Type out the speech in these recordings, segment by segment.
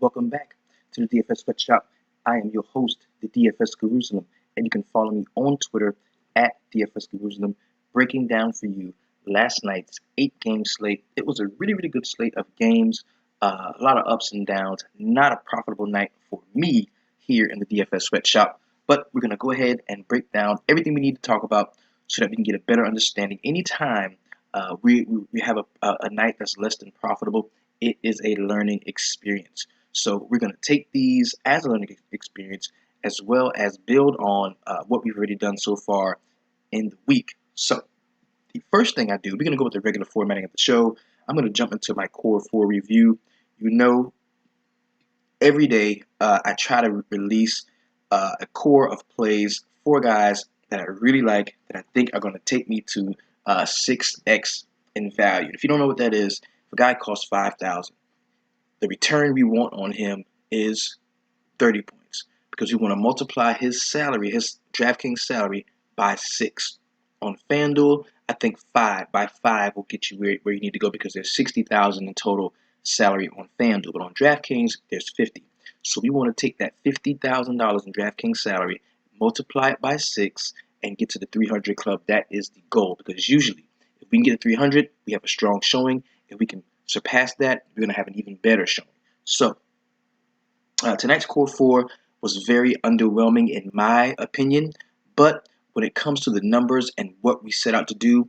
Welcome back to the DFS Sweatshop. I am your host, the DFS Jerusalem, and you can follow me on Twitter at DFS Jerusalem, breaking down for you last night's 8 game slate. It was a really good slate of games, a lot of ups and downs. Not a profitable night for me here in the DFS Sweatshop, but we're going to go ahead and break down everything we need to talk about so that we can get a better understanding. Anytime we have a night that's less than profitable, it is a learning experience. So we're going to take these as a learning experience as well as build on what we've already done so far in the week. So the first thing I do, we're going to go with the regular formatting of the show. I'm going to jump into my core four review. You know, every day I try to release a core of plays, four guys that I really like that I think are going to take me to 6x in value. If you don't know what that is, if a guy costs 5,000, the return we want on him is 30 points because we want to multiply his salary, his DraftKings salary, by 6. On FanDuel, I think 5 by 5 will get you where you need to go because there's 60,000 in total salary on FanDuel, but on DraftKings there's 50. So we want to take that $50,000 in DraftKings salary, multiply it by 6, and get to the 300 club. That is the goal because usually if we can get to 300, we have a strong showing. If we can surpass that, we're going to have an even better showing. So tonight's core four was very underwhelming in my opinion, but when it comes to the numbers and what we set out to do,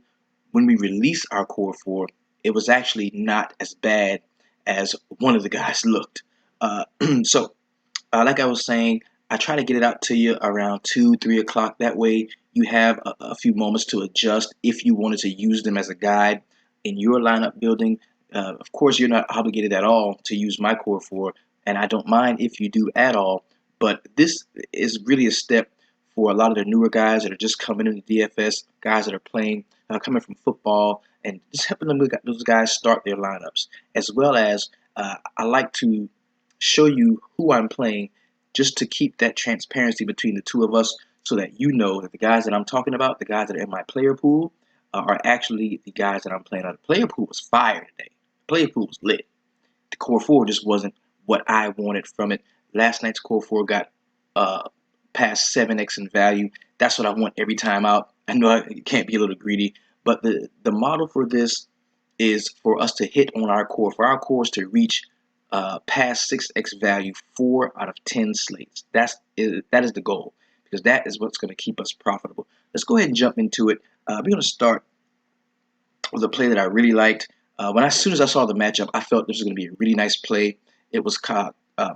when we release our core four, it was actually not as bad as one of the guys looked. So, like I was saying, I try to get it out to you around 2, 3 o'clock. That way, you have a few moments to adjust if you wanted to use them as a guide in your lineup building. Of course, you're not obligated at all to use my core four, and I don't mind if you do at all. But this is really a step for a lot of the newer guys that are just coming into DFS, guys that are playing, coming from football, and just helping those guys start their lineups. As well as I like to show you who I'm playing just to keep that transparency between the two of us so that you know that the guys that I'm talking about, the guys that are in my player pool, are actually the guys that I'm playing on. The player pool was fire today. The player pool was lit. The core four just wasn't what I wanted from it. Last night's core four got past 7x in value. That's what I want every time out. I know I can't be a little greedy, but the model for this is for us to hit on our core, for our cores to reach past 6x value 4 out of 10 slates. That is the goal because that is what's going to keep us profitable. Let's go ahead and jump into it. We're going to start with a play that I really liked. As soon as I saw the matchup, I felt this was going to be a really nice play. It was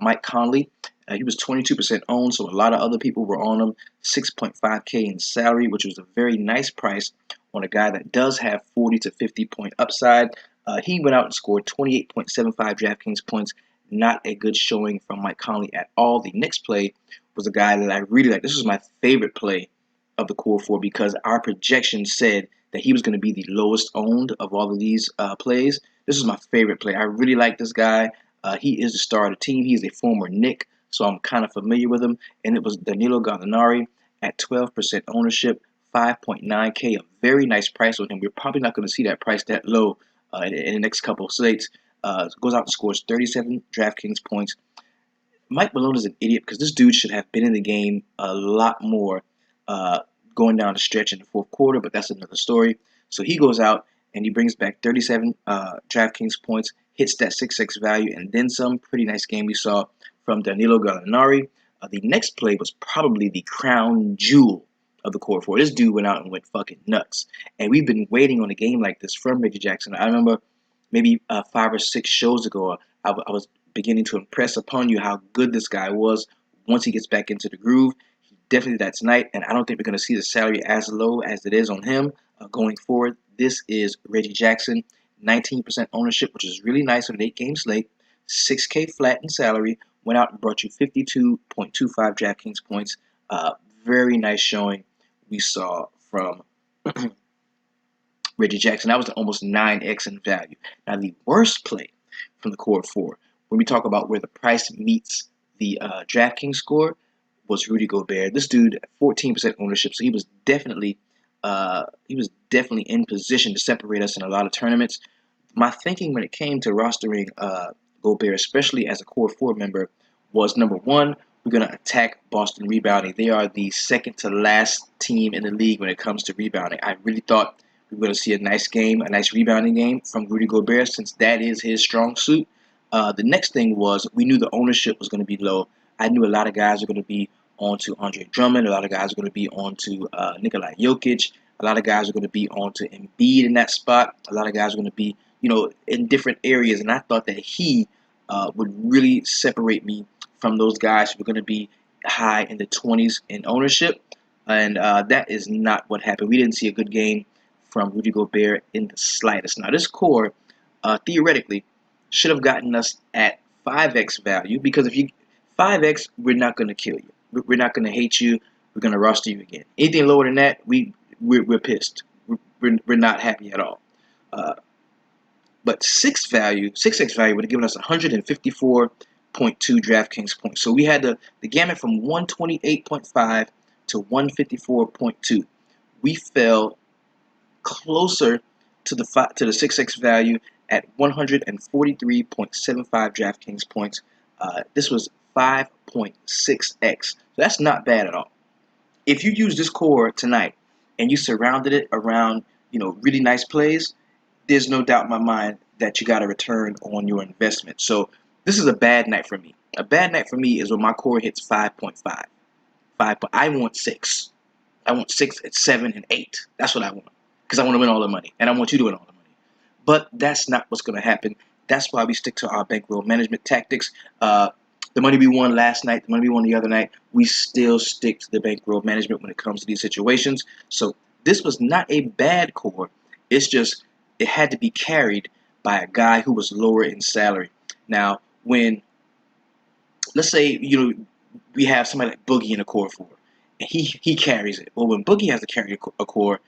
Mike Conley. He was 22% owned, so a lot of other people were on him. 6.5K in salary, which was a very nice price on a guy that does have 40 to 50 point upside. He went out and scored 28.75 DraftKings points. Not a good showing from Mike Conley at all. The next play was a guy that I really like. This was my favorite play of the core four because our projection said that he was going to be the lowest owned of all of these plays. This is my favorite play. I really like this guy. He is the star of the team. He's a former Knick, so I'm kind of familiar with him. And it was Danilo Gallinari at 12% ownership, 5.9K, a very nice price on him. We're probably not going to see that price that low in the next couple of slates. Goes out and scores 37 DraftKings points. Mike Malone is an idiot because this dude should have been in the game a lot more going down the stretch in the fourth quarter, but that's another story. So he goes out and he brings back 37 DraftKings points, hits that 6x value, and then some. Pretty nice game we saw from Danilo Gallinari. The next play was probably the crown jewel of the core four. This dude went out and went fucking nuts. And we've been waiting on a game like this from Reggie Jackson. I remember maybe 5 or 6 shows ago, I was beginning to impress upon you how good this guy was once he gets back into the groove. He definitely did that tonight, and I don't think we're going to see the salary as low as it is on him going forward. This is Reggie Jackson, 19% ownership, which is really nice on an 8-game slate. 6K flat in salary, went out and brought you 52.25 DraftKings points. Very nice showing we saw from Reggie Jackson. That was almost 9x in value. Now, the worst play from the core four, when we talk about where the price meets the DraftKings score, was Rudy Gobert. This dude, 14% ownership, so he was definitely in position to separate us in a lot of tournaments. My thinking when it came to rostering Gobert, especially as a core 4 member, was number one, we're going to attack Boston rebounding. They are the second to last team in the league when it comes to rebounding. I really thought we were going to see a nice game, a nice rebounding game from Rudy Gobert, since that is his strong suit. The next thing was we knew the ownership was going to be low. I knew a lot of guys were going to be onto Andre Drummond. A lot of guys are going to be onto Nikola Jokic. A lot of guys are going to be onto Embiid in that spot. A lot of guys are going to be, in different areas. And I thought that he would really separate me from those guys who were going to be high in the 20s in ownership. And that is not what happened. We didn't see a good game from Rudy Gobert in the slightest. Now, this core, theoretically, should have gotten us at 5x value, because if you 5x, we're not going to kill you. We're not going to hate you. We're going to roster you again. Anything lower than that, we're pissed. We're not happy at all. But 6x value would have given us 154.2 DraftKings points. So we had the gamut from 128.5 to 154.2. We fell closer to the 6x value at 143.75 DraftKings points. This was 5.6x. So that's not bad at all. If you use this core tonight and you surrounded it around, really nice plays, there's no doubt in my mind that you got a return on your investment. So this is a bad night for me. A bad night for me is when my core hits 5.5. I want 6. I want 6 at 7 and 8. That's what I want, because I want to win all the money, and I want you to win all the money. But that's not what's going to happen. That's why we stick to our bankroll management tactics. The money we won last night, the money we won the other night, we still stick to the bankroll management when it comes to these situations. So this was not a bad core. It's just it had to be carried by a guy who was lower in salary. Now, when, let's say, we have somebody like Boogie in a core 4, and he carries it. Well, when Boogie has to carry a core,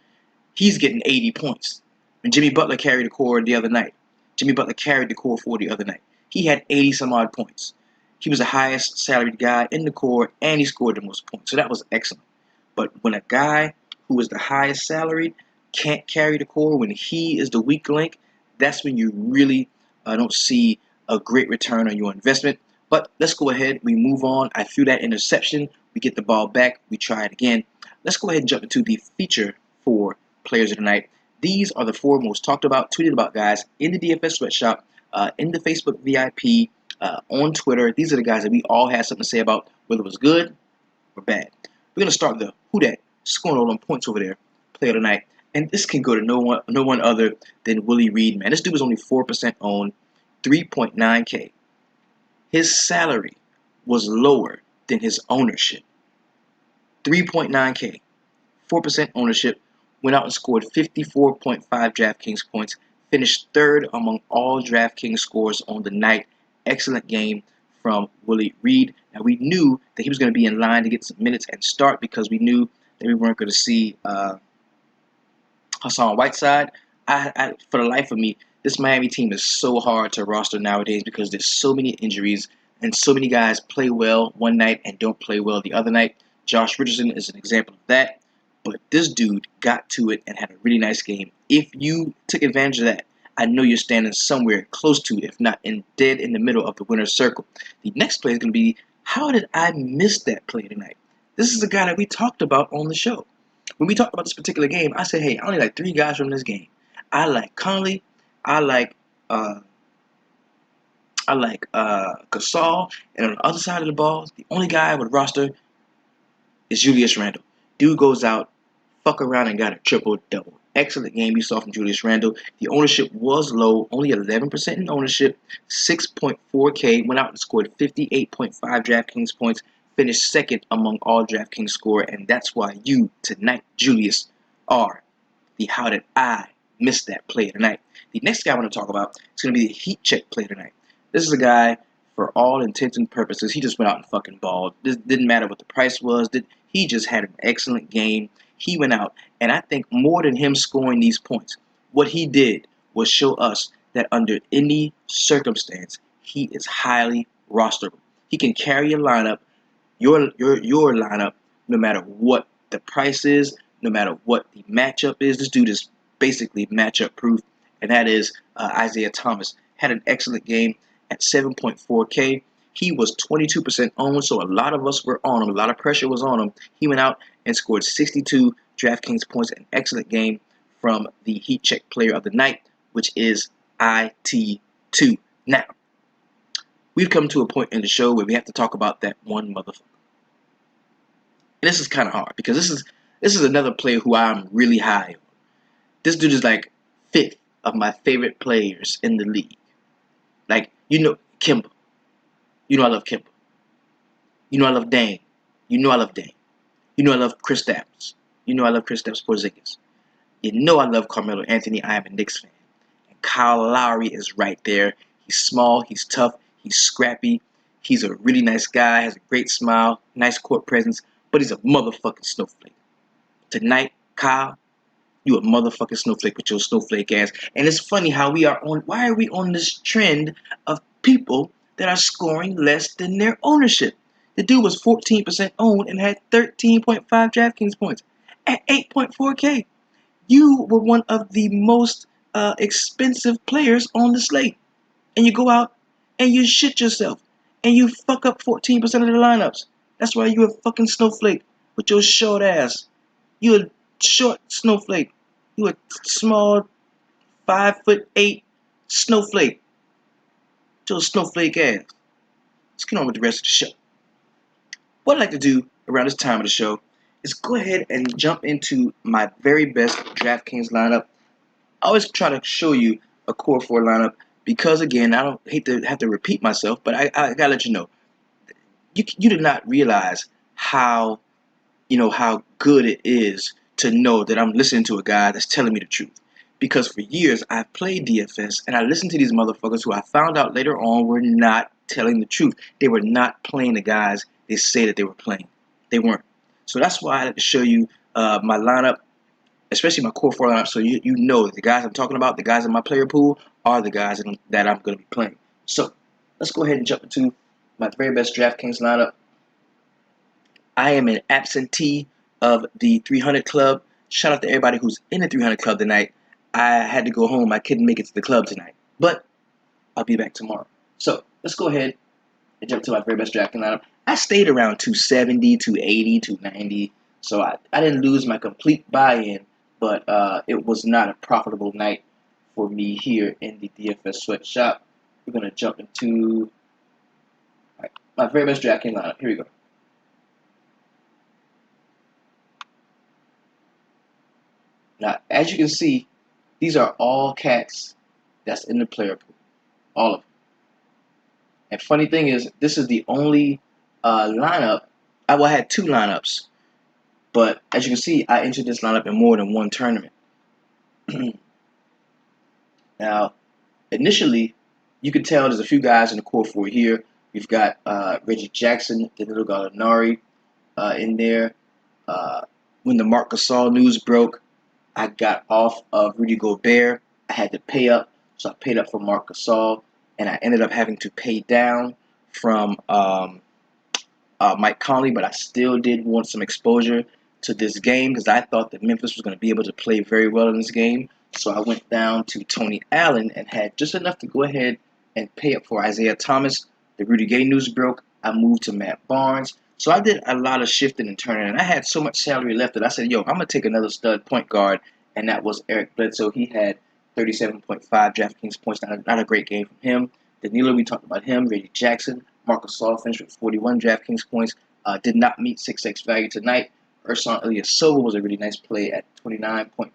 he's getting 80 points. When Jimmy Butler carried the core the other night, Jimmy Butler carried the core 4 the other night. He had 80-some-odd points. He was the highest salaried guy in the core, and he scored the most points. So that was excellent. But when a guy who is the highest salaried can't carry the core, when he is the weak link, that's when you really don't see a great return on your investment. But let's go ahead. We move on. I threw that interception. We get the ball back. We try it again. Let's go ahead and jump into the feature 4 players of the night. These are the 4 most talked about, tweeted about guys in the DFS sweatshop, in the Facebook VIP, on Twitter. These are the guys that we all had something to say about, whether it was good or bad. We're going to start with who that scoring all them points over there, player of the night. And this can go to no one other than Willie Reed, man. This dude was only 4% owned, 3.9K. His salary was lower than his ownership. 3.9K, 4% ownership, went out and scored 54.5 DraftKings points, finished 3rd among all DraftKings scores on the night. Excellent game from Willie Reed. Now, we knew that he was going to be in line to get some minutes and start, because we knew that we weren't going to see Hassan Whiteside. For the life of me, this Miami team is so hard to roster nowadays, because there's so many injuries and so many guys play well one night and don't play well the other night. Josh Richardson is an example of that. But this dude got to it and had a really nice game. If you took advantage of that, I know you're standing somewhere close to, if not dead in the middle of the winner's circle. The next play is going to be, how did I miss that play tonight? This is a guy that we talked about on the show. When we talked about this particular game, I said, hey, I only like 3 guys from this game. I like Conley, I like Gasol, and on the other side of the ball, the only guy I would roster is Julius Randle. Dude goes out, fuck around, and got a triple-double. Excellent game you saw from Julius Randle. The ownership was low, only 11% in ownership, 6.4K, went out and scored 58.5 DraftKings points, finished 2nd among all DraftKings score, and that's why you, tonight, Julius, are the how did I miss that play tonight. The next guy I want to talk about is going to be the heat check play tonight. This is a guy, for all intents and purposes, he just went out and fucking balled. This didn't matter what the price was. He just had an excellent game. He went out, and I think more than him scoring these points, what he did was show us that under any circumstance, he is highly rosterable. He can carry a lineup, your lineup, no matter what the price is, no matter what the matchup is. This dude is basically matchup proof, and that is Isaiah Thomas. Had an excellent game. at 7.4K. He was 22% owned, so a lot of us were on him. A lot of pressure was on him. He went out and scored 62 DraftKings points. An excellent game from the Heat Check Player of the Night, which is IT2. Now, we've come to a point in the show where we have to talk about that one motherfucker. And this is kind of hard because this is another player who I'm really high on. This dude is like fifth of my favorite players in the league. Like, Kimba. You know I love Kimba. You know I love Dame. You know I love Dame. You know I love Kristaps. You know I love Kristaps Porzingis. You know I love Carmelo Anthony. I am a Knicks fan. And Kyle Lowry is right there. He's small. He's tough. He's scrappy. He's a really nice guy. Has a great smile. Nice court presence. But he's a motherfucking snowflake. Tonight, Kyle, you a motherfucking snowflake with your snowflake ass. And it's funny how why are we on this trend of people that are scoring less than their ownership? The dude was 14% owned and had 13.5 DraftKings points at 8.4K. You were one of the most expensive players on the slate. And you go out and you shit yourself. And you fuck up 14% of the lineups. That's why you a fucking snowflake with your short ass. You a short snowflake. You a small 5'8" snowflake. Your snowflake ass. Let's get on with the rest of the show. What I'd like to do around this time of the show is go ahead and jump into my very best DraftKings lineup. I always try to show you a core 4 lineup because, again, I don't hate to have to repeat myself, but I gotta let you know. You did not realize how good it is to know that I'm listening to a guy that's telling me the truth. Because for years, I've played DFS, and I listened to these motherfuckers who I found out later on were not telling the truth. They were not playing the guys they say that they were playing. They weren't. So that's why I like to show you my lineup, especially my core 4 lineup, so you know that the guys I'm talking about, the guys in my player pool, are the guys that I'm going to be playing. So let's go ahead and jump into my very best DraftKings lineup. I am an absentee of the 300 Club. Shout out to everybody who's in the 300 Club tonight. I had to go home. I couldn't make it to the club tonight. But I'll be back tomorrow. So let's go ahead and jump to my very best DraftKings lineup. I stayed around 270, 280, 290. So I didn't lose my complete buy-in, but it was not a profitable night for me here in the DFS sweatshop. We're going to jump into my very best DraftKings lineup. Here we go. Now, as you can see, these are all cats that's in the player pool. All of them. And funny thing is, this is the only lineup. I had 2 lineups. But as you can see, I entered this lineup in more than one tournament. Now, initially, you can tell there's a few guys in the core 4 here. We've got Reggie Jackson, Danilo Gallinari in there. When the Marc Gasol news broke, I got off of Rudy Gobert. I had to pay up, so I paid up for Marc Gasol, and I ended up having to pay down from Mike Conley, but I still did want some exposure to this game because I thought that Memphis was going to be able to play very well in this game. So I went down to Tony Allen and had just enough to go ahead and pay up for Isaiah Thomas. The Rudy Gay news broke. I moved to Matt Barnes. So I did a lot of shifting and turning, and I had so much salary left that I said, yo, I'm going to take another stud point guard, and that was Eric Bledsoe. He had 37.5 DraftKings points. Not a great game from him. Danilo, we talked about him. Reggie Jackson. Marc Gasol finished with 41 DraftKings points. Did not meet 6x value tonight. Ersan Ilyasova was a really nice play at 29.25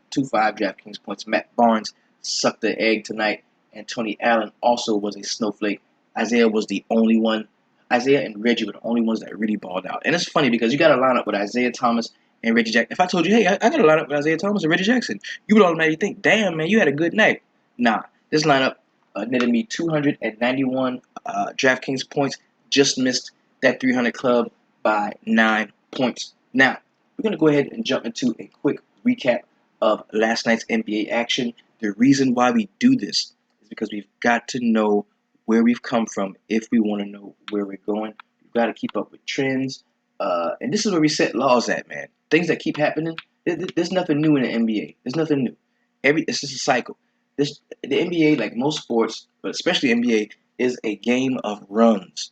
DraftKings points. Matt Barnes sucked the egg tonight. And Tony Allen also was a snowflake. Isaiah was the only one. Isaiah and Reggie were the only ones that really balled out. And it's funny because you got to line up with Isaiah Thomas and Reggie Jackson. If I told you, hey, I got to line up with Isaiah Thomas and Reggie Jackson, you would automatically think, damn, man, you had a good night. Nah, this lineup netted me 291 DraftKings points. Just missed that 300 club by 9 points. Now, we're going to go ahead and jump into a quick recap of last night's NBA action. The reason why we do this is because we've got to know where we've come from if we want to know where we're going. We've got to keep up with trends. And this is where we set laws at, man. Things that keep happening. There's nothing new in the NBA. There's nothing new. It's just a cycle. The NBA, like most sports, but especially NBA, is a game of runs.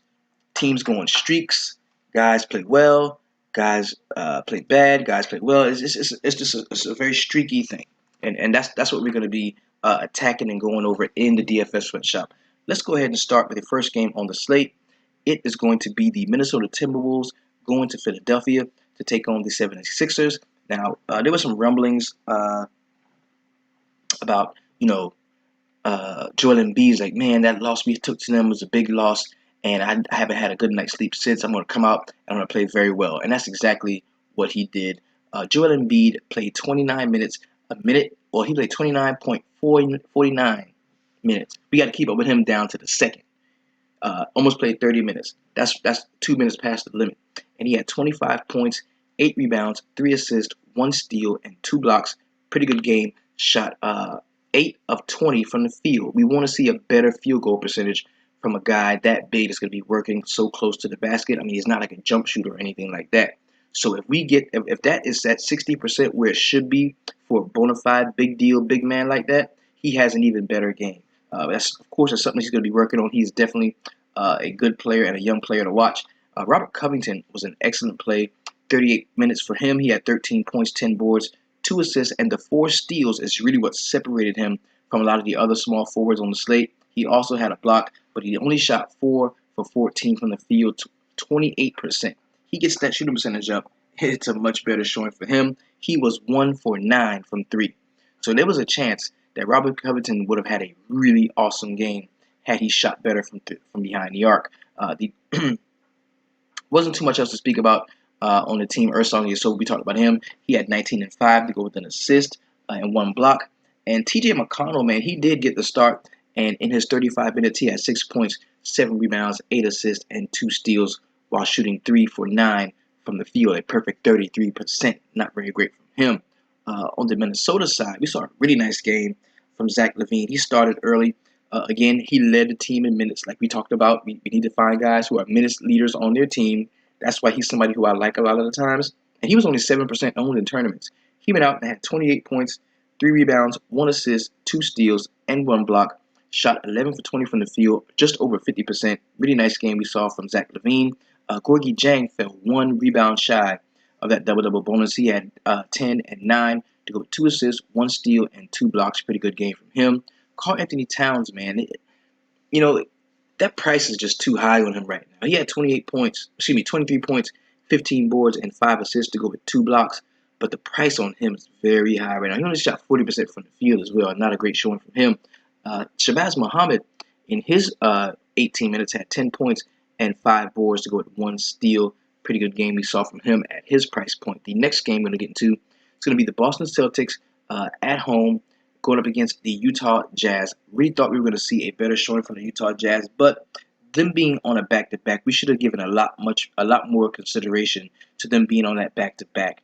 Teams go on streaks. Guys play well. Guys play bad. Guys play well. It's a very streaky thing, and that's what we're going to be attacking and going over in the DFS sweatshop. Let's go ahead and start with the first game on the slate. It is going to be the Minnesota Timberwolves going to Philadelphia to take on the 76ers. Now, there were some rumblings about, Joel Embiid's like, man, that loss we took to them was a big loss, and I haven't had a good night's sleep since. I'm going to come out and I'm going to play very well. And that's exactly what he did. Joel Embiid played 29 minutes, he played 29.49 minutes. We got to keep up with him down to the second. Almost played 30 minutes. That's 2 minutes past the limit. And he had 25 points, 8 rebounds, 3 assists, 1 steal, and 2 blocks. Pretty good game. Shot 8 of 20 from the field. We want to see a better field goal percentage from a guy that big that's going to be working so close to the basket. I mean, he's not like a jump shooter or anything like that. So if that is at 60% where it should be for a bona fide big deal big man like that, he has an even better game. That's something he's going to be working on. He's definitely a good player and a young player to watch. Robert Covington was an excellent play. 38 minutes for him. He had 13 points, 10 boards, 2 assists, and the 4 steals is really what separated him from a lot of the other small forwards on the slate. He also had a block, but he only shot 4 for 14 from the field, 28%. He gets that shooting percentage up. It's a much better showing for him. He was 1 for 9 from 3. So there was a chance that Robert Covington would have had a really awesome game had he shot better from behind the arc. The wasn't too much else to speak about on the team. Ursong, so we talked about him. He had 19 and 5 to go with an assist and 1 block. And TJ McConnell, man, he did get the start. And in his 35 minutes, he had 6 points, 7 rebounds, 8 assists, and 2 steals while shooting 3 for 9 from the field, a perfect 33%. Not very great from him. On the Minnesota side, we saw a really nice game from Zach LaVine. He started early. Again, he led the team in minutes, like we talked about. We need to find guys who are minutes leaders on their team. That's why he's somebody who I like a lot of the times. And he was only 7% owned in tournaments. He went out and had 28 points, 3 rebounds, 1 assist, 2 steals, and 1 block. Shot 11 for 20 from the field, just over 50%. Really nice game we saw from Zach LaVine. Gorgie Jang fell 1 rebound shy of that double-double bonus. He had 10 and 9 to go with 2 assists, 1 steal, and 2 blocks. Pretty good game from him. Karl-Anthony Towns, man, that price is just too high on him right now. He had 23 points, 15 boards, and 5 assists to go with 2 blocks. But the price on him is very high right now. He only shot 40% from the field as well. Not a great showing from him. Shabazz Muhammad, in his 18 minutes, had 10 points and 5 boards to go with 1 steal. Pretty good game we saw from him at his price point. The next game we're going to get into is going to be the Boston Celtics at home going up against the Utah Jazz. Really thought we were going to see a better showing from the Utah Jazz, but them being on a back-to-back, we should have given a lot more consideration to them being on that back-to-back.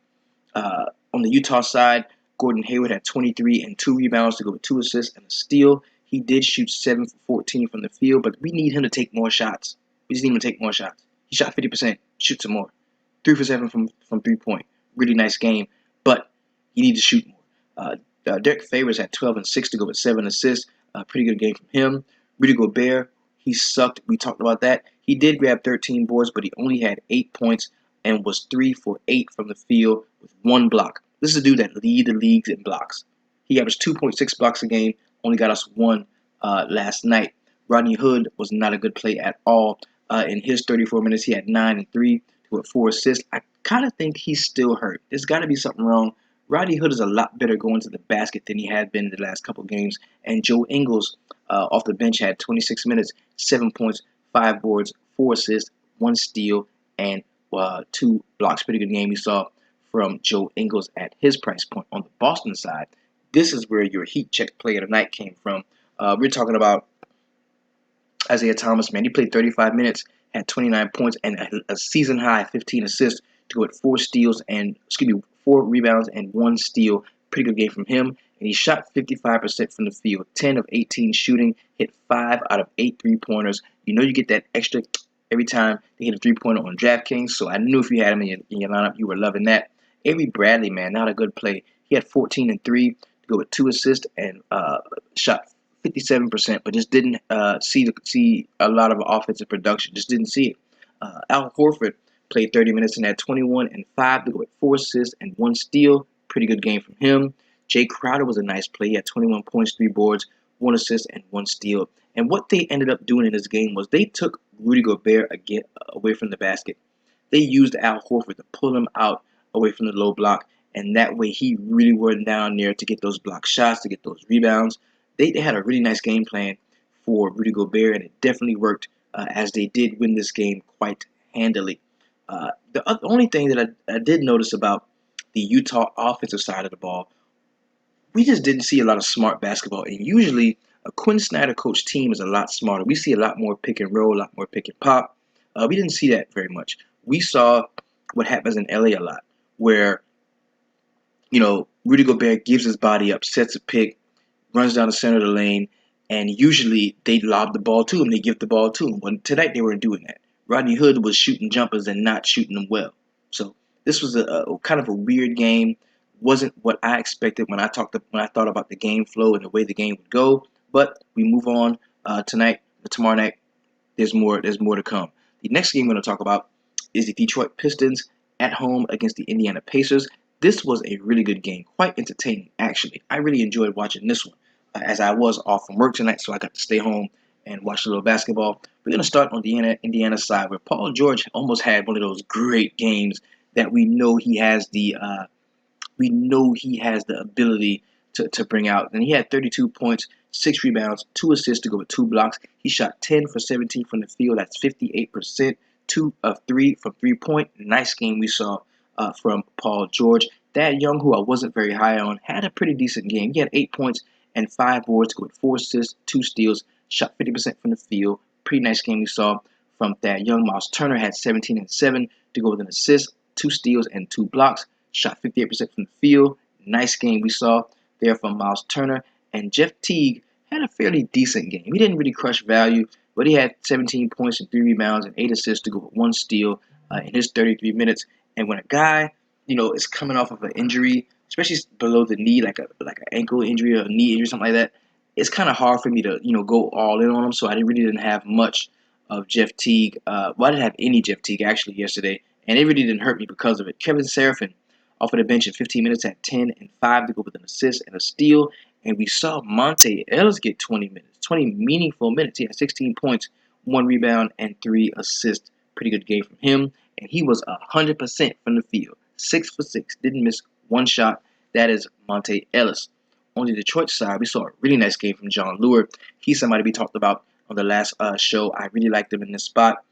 On the Utah side, Gordon Hayward had 23 and 2 rebounds to go with 2 assists and a steal. He did shoot 7 for 14 from the field, but we need him to take more shots. We just need him to take more shots. He shot 50%. Shoot some more. 3 for 7 from 3-point. Really nice game, but he needs to shoot more. Derek Favors had 12 and 6 to go with 7 assists. Pretty good game from him. Rudy Gobert, he sucked. We talked about that. He did grab 13 boards, but he only had 8 points and was 3 for 8 from the field with 1 block. This is a dude that lead the leagues in blocks. He averaged 2.6 blocks a game, only got us 1 last night. Rodney Hood was not a good play at all. In his 34 minutes, he had 9 and 3 with 4 assists. I kind of think he's still hurt. There's got to be something wrong. Rodney Hood is a lot better going to the basket than he had been in the last couple games. And Joe Ingles off the bench had 26 minutes, 7 points, 5 boards, 4 assists, 1 steal, and 2 blocks. Pretty good game we saw from Joe Ingles at his price point. On the Boston side, this is where your heat check play of the night came from. We're talking about Isaiah Thomas, man. He played 35 minutes, had 29 points, and a season high 15 assists to go with 4 rebounds and 1 steal. Pretty good game from him. And he shot 55% from the field, 10 of 18 shooting, hit 5 out of 8 3-pointers. You know you get that extra every time they hit a 3-pointer on DraftKings. So I knew if you had him in your lineup, you were loving that. Avery Bradley, man, not a good play. He had 14 and 3 to go with 2 assists and shot 57%, but just didn't see a lot of offensive production. Just didn't see it. Al Horford played 30 minutes and had 21 and 5 to go with 4 assists and 1 steal. Pretty good game from him. Jay Crowder was a nice play. He had 21 points, 3 boards, 1 assist, and 1 steal. And what they ended up doing in this game was they took Rudy Gobert again away from the basket. They used Al Horford to pull him out away from the low block, and that way he really wasn't down there to get those block shots, to get those rebounds. They had a really nice game plan for Rudy Gobert, and it definitely worked as they did win this game quite handily. The only thing that I did notice about the Utah offensive side of the ball, we just didn't see a lot of smart basketball. And usually, a Quinn Snyder coach team is a lot smarter. We see a lot more pick and roll, a lot more pick and pop. We didn't see that very much. We saw what happens in LA a lot, where Rudy Gobert gives his body up, sets a pick, runs down the center of the lane, and usually they lob the ball to him. They give the ball to him. But tonight they weren't doing that. Rodney Hood was shooting jumpers and not shooting them well. So this was a kind of a weird game. Wasn't what I expected when I thought about the game flow and the way the game would go. But we move on tomorrow night. There's more to come. The next game we're going to talk about is the Detroit Pistons at home against the Indiana Pacers. This was a really good game, quite entertaining actually. I really enjoyed watching this one as I was off from work tonight, so I got to stay home and watch a little basketball. We're going to start on the Indiana side, where Paul George almost had one of those great games that we know he has the ability to bring out. And he had 32 points, 6 rebounds, 2 assists to go with 2 blocks. He shot 10 for 17 from the field. That's 58%. 2 of 3 from 3-point. Nice game we saw from Paul George. Thad Young, who I wasn't very high on, had a pretty decent game. He had 8 points and 5 boards to go with 4 assists, 2 steals, shot 50% from the field. Pretty nice game we saw from Thad Young. Miles Turner had 17 and 7 to go with an assist, 2 steals, and 2 blocks. Shot 58% from the field. Nice game we saw there from Miles Turner. And Jeff Teague had a fairly decent game. He didn't really crush value, but he had 17 points and 3 rebounds and 8 assists to go with 1 steal in his 33 minutes. And when a guy, is coming off of an injury, especially below the knee, like an ankle injury or a knee injury, something like that, it's kind of hard for me to, go all in on him. So I really didn't have much of Jeff Teague. I didn't have any Jeff Teague actually yesterday, and it really didn't hurt me because of it. Kevin Seraphin off of the bench in 15 minutes at 10 and 5 to go with an assist and a steal. And we saw Monte Ellis get 20 minutes, 20 meaningful minutes. He had 16 points, 1 rebound, and 3 assists. Pretty good game from him. And he was 100% from the field. 6 for 6. Didn't miss 1 shot. That is Monte Ellis. On the Detroit side, we saw a really nice game from John Lewis. He's somebody we talked about on the last show. I really liked him in this spot.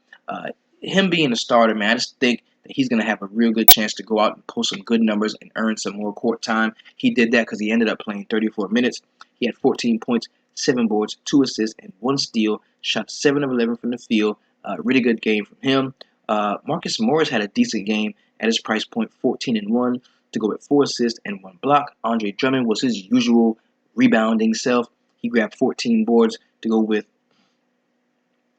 Him being a starter, man, I just think that he's going to have a real good chance to go out and post some good numbers and earn some more court time. He did that because he ended up playing 34 minutes. He had 14 points, 7 boards, 2 assists, and 1 steal. Shot 7 of 11 from the field. Really good game from him. Marcus Morris had a decent game at his price point, 14 and 1 to go with 4 assists and 1 block. Andre Drummond was his usual rebounding self. He grabbed 14 boards to go with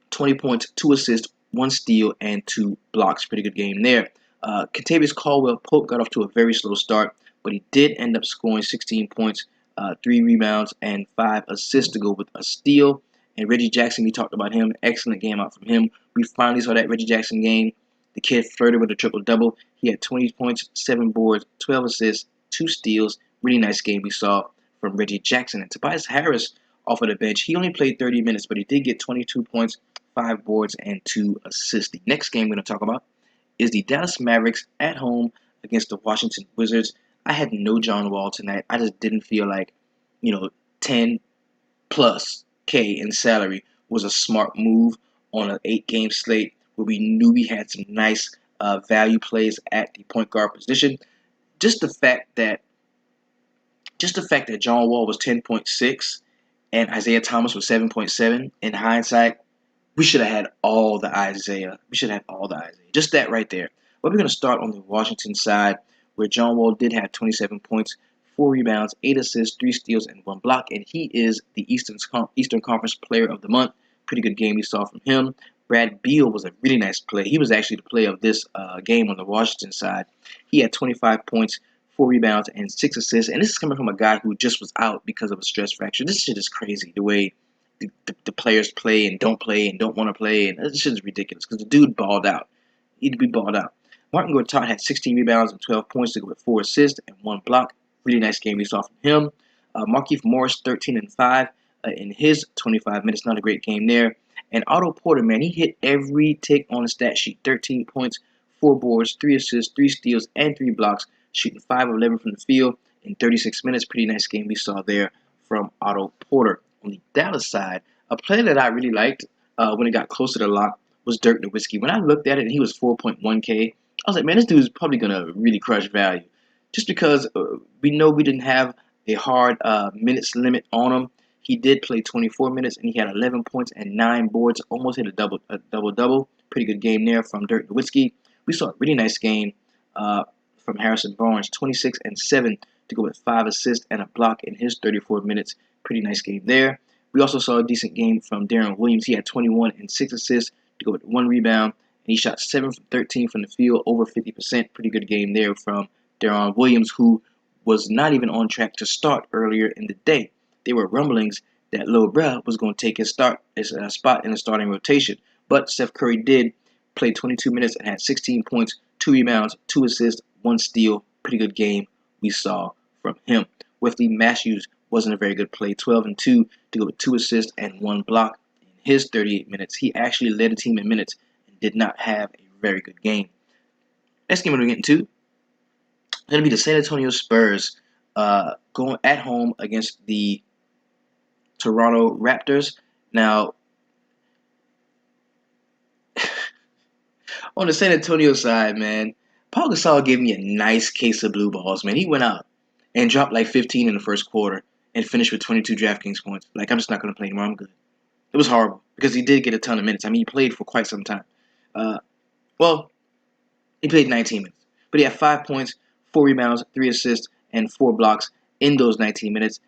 20 points, 2 assists, 1 steal, and 2 blocks. Pretty good game there. Kentavious Caldwell-Pope got off to a very slow start, but he did end up scoring 16 points, 3 rebounds, and 5 assists to go with a steal. And Reggie Jackson, we talked about him. Excellent game out from him. We finally saw that Reggie Jackson game. The kid flirted with a triple-double. He had 20 points, 7 boards, 12 assists, 2 steals. Really nice game we saw from Reggie Jackson. And Tobias Harris off of the bench. He only played 30 minutes, but he did get 22 points, 5 boards, and 2 assists. The next game we're going to talk about is the Dallas Mavericks at home against the Washington Wizards. I had no John Wall tonight. I just didn't feel like, 10 plus K in salary was a smart move on an 8-game slate where we knew we had some nice value plays at the point guard position. Just the fact that John Wall was 10.6 and Isaiah Thomas was 7.7, in hindsight, we should have had all the Isaiah. Just that right there. But we're going to start on the Washington side, where John Wall did have 27 points, 4 rebounds, 8 assists, 3 steals, and 1 block. And he is the Eastern Conference Player of the Month. Pretty good game we saw from him. Brad Beal was a really nice play. He was actually the play of this game on the Washington side. He had 25 points, 4 rebounds, and 6 assists. And this is coming from a guy who just was out because of a stress fracture. This shit is crazy, the way the players play and don't want to play. And this shit is ridiculous because the dude balled out. He'd be balled out. Martin Gortat had 16 rebounds and 12 points to go with 4 assists and 1 block. Really nice game we saw from him. Markieff Morris, 13 and 5 in his 25 minutes. Not a great game there. And Otto Porter, man, he hit every tick on the stat sheet. 13 points, 4 boards, 3 assists, 3 steals, and 3 blocks. Shooting 5 of 11 from the field in 36 minutes. Pretty nice game we saw there from Otto Porter. On the Dallas side, a player that I really liked when it got closer to lock was Dirk Nowitzki. When I looked at it and he was 4.1K, I was like, man, this dude's probably going to really crush value. Just because we know we didn't have a hard minutes limit on him. He did play 24 minutes and he had 11 points and 9 boards, almost hit a double-double. Pretty good game there from Dirk Nowitzki. We saw a really nice game from Harrison Barnes, 26 and 7 to go with 5 assists and a block in his 34 minutes. Pretty nice game there. We also saw a decent game from Darren Williams. He had 21 and 6 assists to go with 1 rebound, and he shot 7 from 13 from the field, over 50%. Pretty good game there from Darren Williams, who was not even on track to start earlier in the day. There were rumblings that Lil Bruh was going to take his spot in the starting rotation, but Steph Curry did play 22 minutes and had 16 points, 2 rebounds, 2 assists, 1 steal. Pretty good game we saw from him. Wesley Matthews wasn't a very good play, 12 and 2 to go with 2 assists and 1 block in his 38 minutes. He actually led the team in minutes and did not have a very good game. Next game we're getting to is going to be the San Antonio Spurs going at home against the Toronto Raptors. Now, on the San Antonio side, man, Paul Gasol gave me a nice case of blue balls, man. He went out and dropped like 15 in the first quarter and finished with 22 DraftKings points. Like, I'm just not going to play anymore. I'm good. It was horrible because he did get a ton of minutes. I mean, he played for quite some time. Well, he played 19 minutes. But he had 5 points, 4 rebounds, 3 assists, and 4 blocks in those 19 minutes.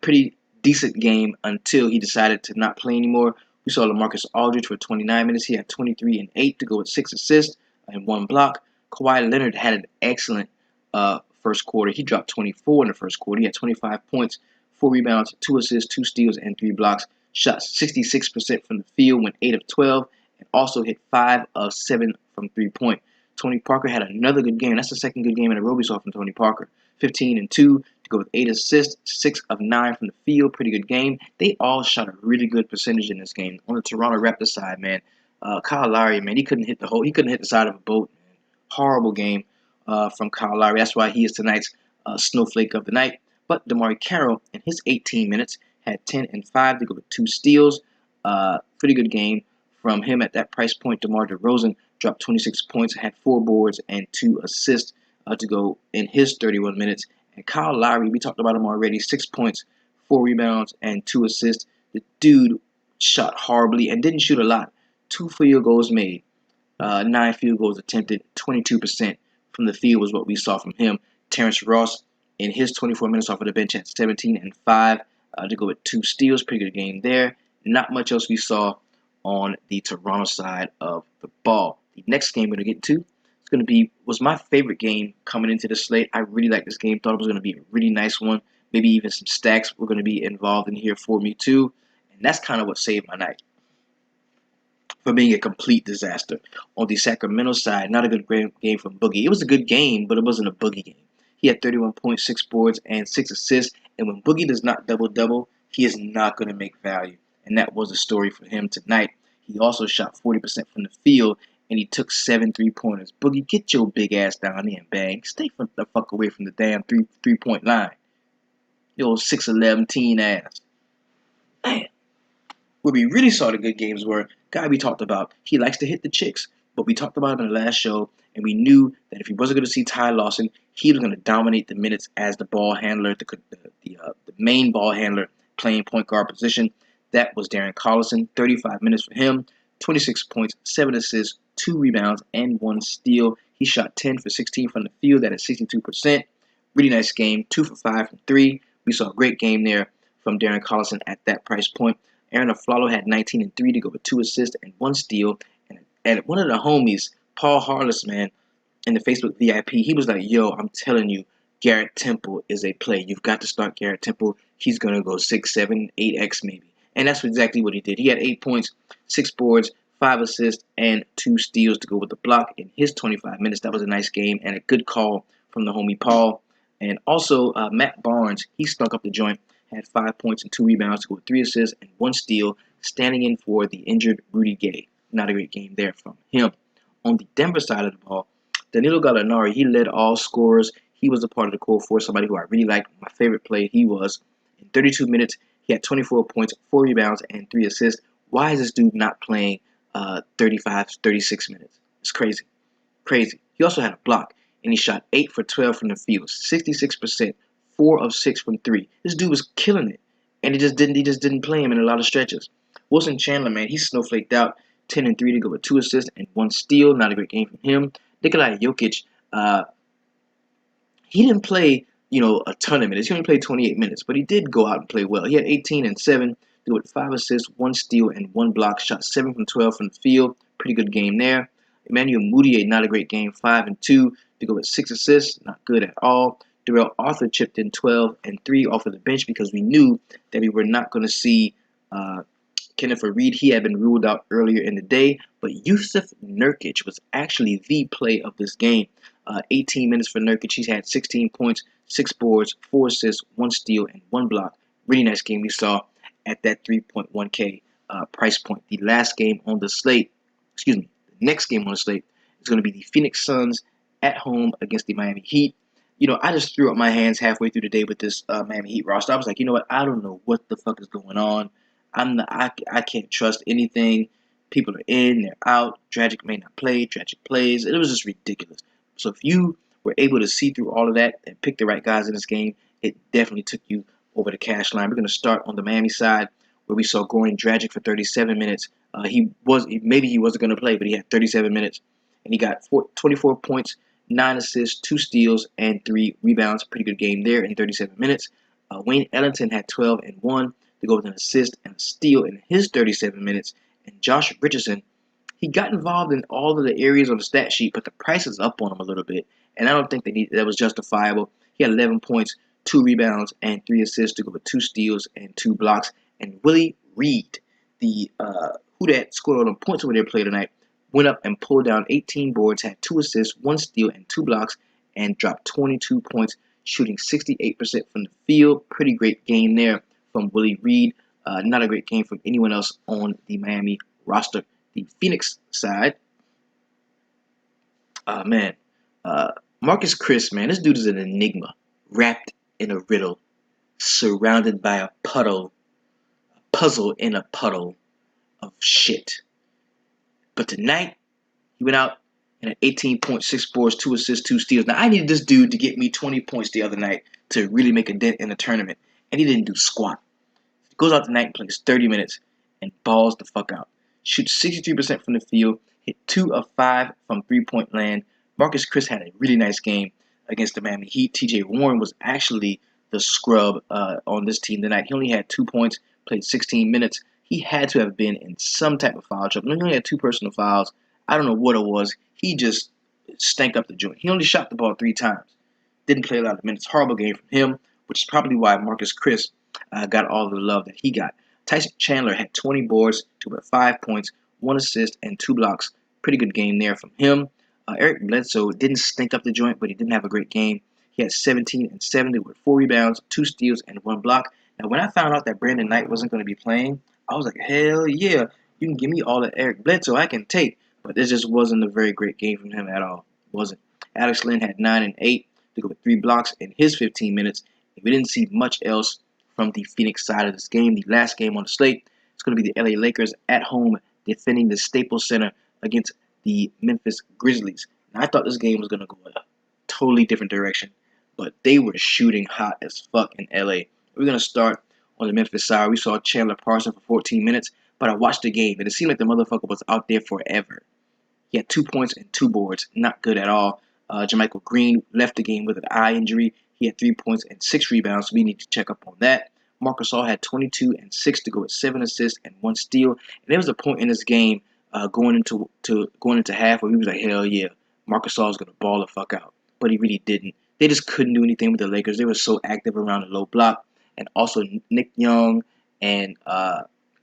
Pretty decent game until he decided to not play anymore. We saw LaMarcus Aldridge for 29 minutes. He had 23 and 8 to go with 6 assists and 1 block. Kawhi Leonard had an excellent first quarter. He dropped 24 in the first quarter. He had 25 points, 4 rebounds, 2 assists, 2 steals, and 3 blocks. Shot 66% from the field, went 8 of 12, and also hit 5 of 7 from 3-point. Tony Parker had another good game. That's the second good game in a row we saw from Tony Parker. 15 and 2 to go with 8 assists, 6 of 9 from the field. Pretty good game. They all shot a really good percentage in this game. On the Toronto Raptors side, man, Kyle Lowry, man, he couldn't hit the side of a boat. Man. Horrible game from Kyle Lowry. That's why he is tonight's snowflake of the night. But DeMar Carroll, in his 18 minutes, had 10 and 5 to go with 2 steals. Pretty good game from him at that price point. DeMar DeRozan dropped 26 points, had 4 boards and 2 assists to go in his 31 minutes. And Kyle Lowry, we talked about him already, 6 points, 4 rebounds, and 2 assists. The dude shot horribly and didn't shoot a lot. 2 field goals made, 9 field goals attempted, 22% from the field was what we saw from him. Terrence Ross, in his 24 minutes off of the bench, had 17 and 5 to go with 2 steals. Pretty good game there. Not much else we saw on the Toronto side of the ball. The next game we're going to get to was my favorite game coming into the slate. I really liked this game. Thought it was going to be a really nice one. Maybe even some stacks were going to be involved in here for me too. And that's kind of what saved my night from being a complete disaster. On the Sacramento side, not a good game from Boogie. It was a good game, but it wasn't a Boogie game. He had 31.6 boards and 6 assists. And when Boogie does not double-double, he is not going to make value. And that was the story for him tonight. He also shot 40% from the field, and he took 7 3-pointers. Boogie, get your big ass down there and bang. Stay the fuck away from the damn three-point line. Your 6'11" teen ass. Man. Where we really saw the good games were, guy we talked about, he likes to hit the chicks. But we talked about him in the last show, and we knew that if he wasn't going to see Ty Lawson, he was going to dominate the minutes as the ball handler, the main ball handler playing point guard position. That was Darren Collison, 35 minutes for him, 26 points, 7 assists, 2 rebounds, and 1 steal. He shot 10 for 16 from the field. That is 62%. Really nice game, 2 for 5 from 3. We saw a great game there from Darren Collison at that price point. Aaron Aflalo had 19 and 3 to go with 2 assists and 1 steal. And one of the homies, Paul Harless, man, in the Facebook VIP, he was like, yo, I'm telling you, Garrett Temple is a play. You've got to start Garrett Temple. He's going to go 6, 7, 8x maybe. And that's exactly what he did. He had 8 points, 6 boards, 5 assists, and 2 steals to go with the block in his 25 minutes. That was a nice game and a good call from the homie Paul. And also, Matt Barnes, he stunk up the joint, had 5 points and 2 rebounds to go with 3 assists and 1 steal, standing in for the injured Rudy Gay. Not a great game there from him. On the Denver side of the ball, Danilo Gallinari, he led all scorers. He was a part of the core force, somebody who I really liked. My favorite play, he was. In 32 minutes, he had 24 points, 4 rebounds, and 3 assists. Why is this dude not playing 35, 36 minutes? It's crazy. Crazy. He also had a block, and he shot 8 for 12 from the field, 66%, 4 of 6 from 3. This dude was killing it, and he just didn't play him in a lot of stretches. Wilson Chandler, man, he snowflaked out, 10 and 3 to go with 2 assists and 1 steal. Not a great game from him. Nikola Jokic, he didn't play, a ton of minutes. He only played 28 minutes, but he did go out and play well. He had 18 and 7 with 5 assists, 1 steal, and 1 block. Shot 7 from 12 from the field. Pretty good game there. Emmanuel Mudiay, not a great game. 5 and 2 to go with 6 assists. Not good at all. Darrell Arthur chipped in 12 and 3 off of the bench because we knew that we were not going to see Kenneth Reed. He had been ruled out earlier in the day, but Yusuf Nurkic was actually the play of this game. 18 minutes for Nurkic. He's had 16 points, 6 boards, 4 assists, 1 steal, and 1 block. Really nice game we saw at that 3.1K price point. The last game on the slate, the next game on the slate is going to be the Phoenix Suns at home against the Miami Heat. I just threw up my hands halfway through the day with this Miami Heat roster. I was like, you know what? I don't know what the fuck is going on. I can't trust anything. People are in, they're out. Dragic may not play. Dragic plays. It was just ridiculous. So if you were able to see through all of that and pick the right guys in this game, it definitely took you over the cash line. We're going to start on the Miami side where we saw Goran Dragic for 37 minutes. Maybe he wasn't going to play, but he had 37 minutes. And he got 24 points, 9 assists, 2 steals, and 3 rebounds. Pretty good game there in 37 minutes. Wayne Ellington had 12 and 1 to go with an assist and a steal in his 37 minutes. And Josh Richardson, he got involved in all of the areas on the stat sheet, but the price is up on him a little bit. And I don't think that was justifiable. He had 11 points, 2 rebounds, and 3 assists to go with 2 steals and 2 blocks. And Willie Reed, the who that scored all the points over their play tonight, went up and pulled down 18 boards, had 2 assists, 1 steal, and 2 blocks, and dropped 22 points, shooting 68% from the field. Pretty great game there from Willie Reed. Not a great game from anyone else on the Miami roster. The Phoenix side, Marcus Chris, man, this dude is an enigma, wrapped in a riddle, surrounded by a puzzle in a puddle of shit. But tonight, he went out and had 18.6 boards, 2 assists, 2 steals. Now, I needed this dude to get me 20 points the other night to really make a dent in the tournament, and he didn't do squat. He goes out tonight and plays 30 minutes and balls the fuck out. Shoots 63% from the field, hit 2 of 5 from three-point land. Marcus Chris had a really nice game against the Miami Heat. TJ Warren was actually the scrub on this team tonight. He only had 2 points, played 16 minutes. He had to have been in some type of foul trouble. He only had 2 personal fouls. I don't know what it was. He just stank up the joint. He only shot the ball 3 times. Didn't play a lot of minutes. Horrible game from him, which is probably why Marcus Chris got all the love that he got. Tyson Chandler had 20 boards to about 5 points, 1 assist, and 2 blocks. Pretty good game there from him. Eric Bledsoe didn't stink up the joint, but he didn't have a great game. He had 17 and 70 with 4 rebounds, 2 steals, and 1 block. Now, when I found out that Brandon Knight wasn't going to be playing, I was like, hell yeah, you can give me all the Eric Bledsoe I can take. But this just wasn't a very great game from him at all. It wasn't. Alex Len had 9 and 8 to go with 3 blocks in his 15 minutes. And we didn't see much else from the Phoenix side of this game. The last game on the slate is going to be the LA Lakers at home defending the Staples Center against the Memphis Grizzlies. Now, I thought this game was going to go a totally different direction, but they were shooting hot as fuck in LA. We're going to start on the Memphis side. We saw Chandler Parsons for 14 minutes, but I watched the game, and it seemed like the motherfucker was out there forever. He had 2 points and 2 boards. Not good at all. Jermichael Green left the game with an eye injury. He had 3 points and 6 rebounds, so we need to check up on that. Marc Gasol had 22 and 6 to go with 7 assists and 1 steal. And there was a point in this game going into half where we was like, hell yeah, Marc Gasol is going to ball the fuck out. But he really didn't. they just couldn't do anything with the Lakers. They were so active around the low block, and also Nick Young and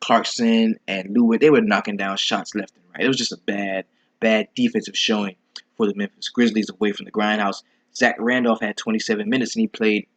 Clarkson and Lewis, they were knocking down shots left and right. It was just a bad defensive showing for the Memphis Grizzlies away from the grindhouse. Zach Randolph had 27 minutes and he played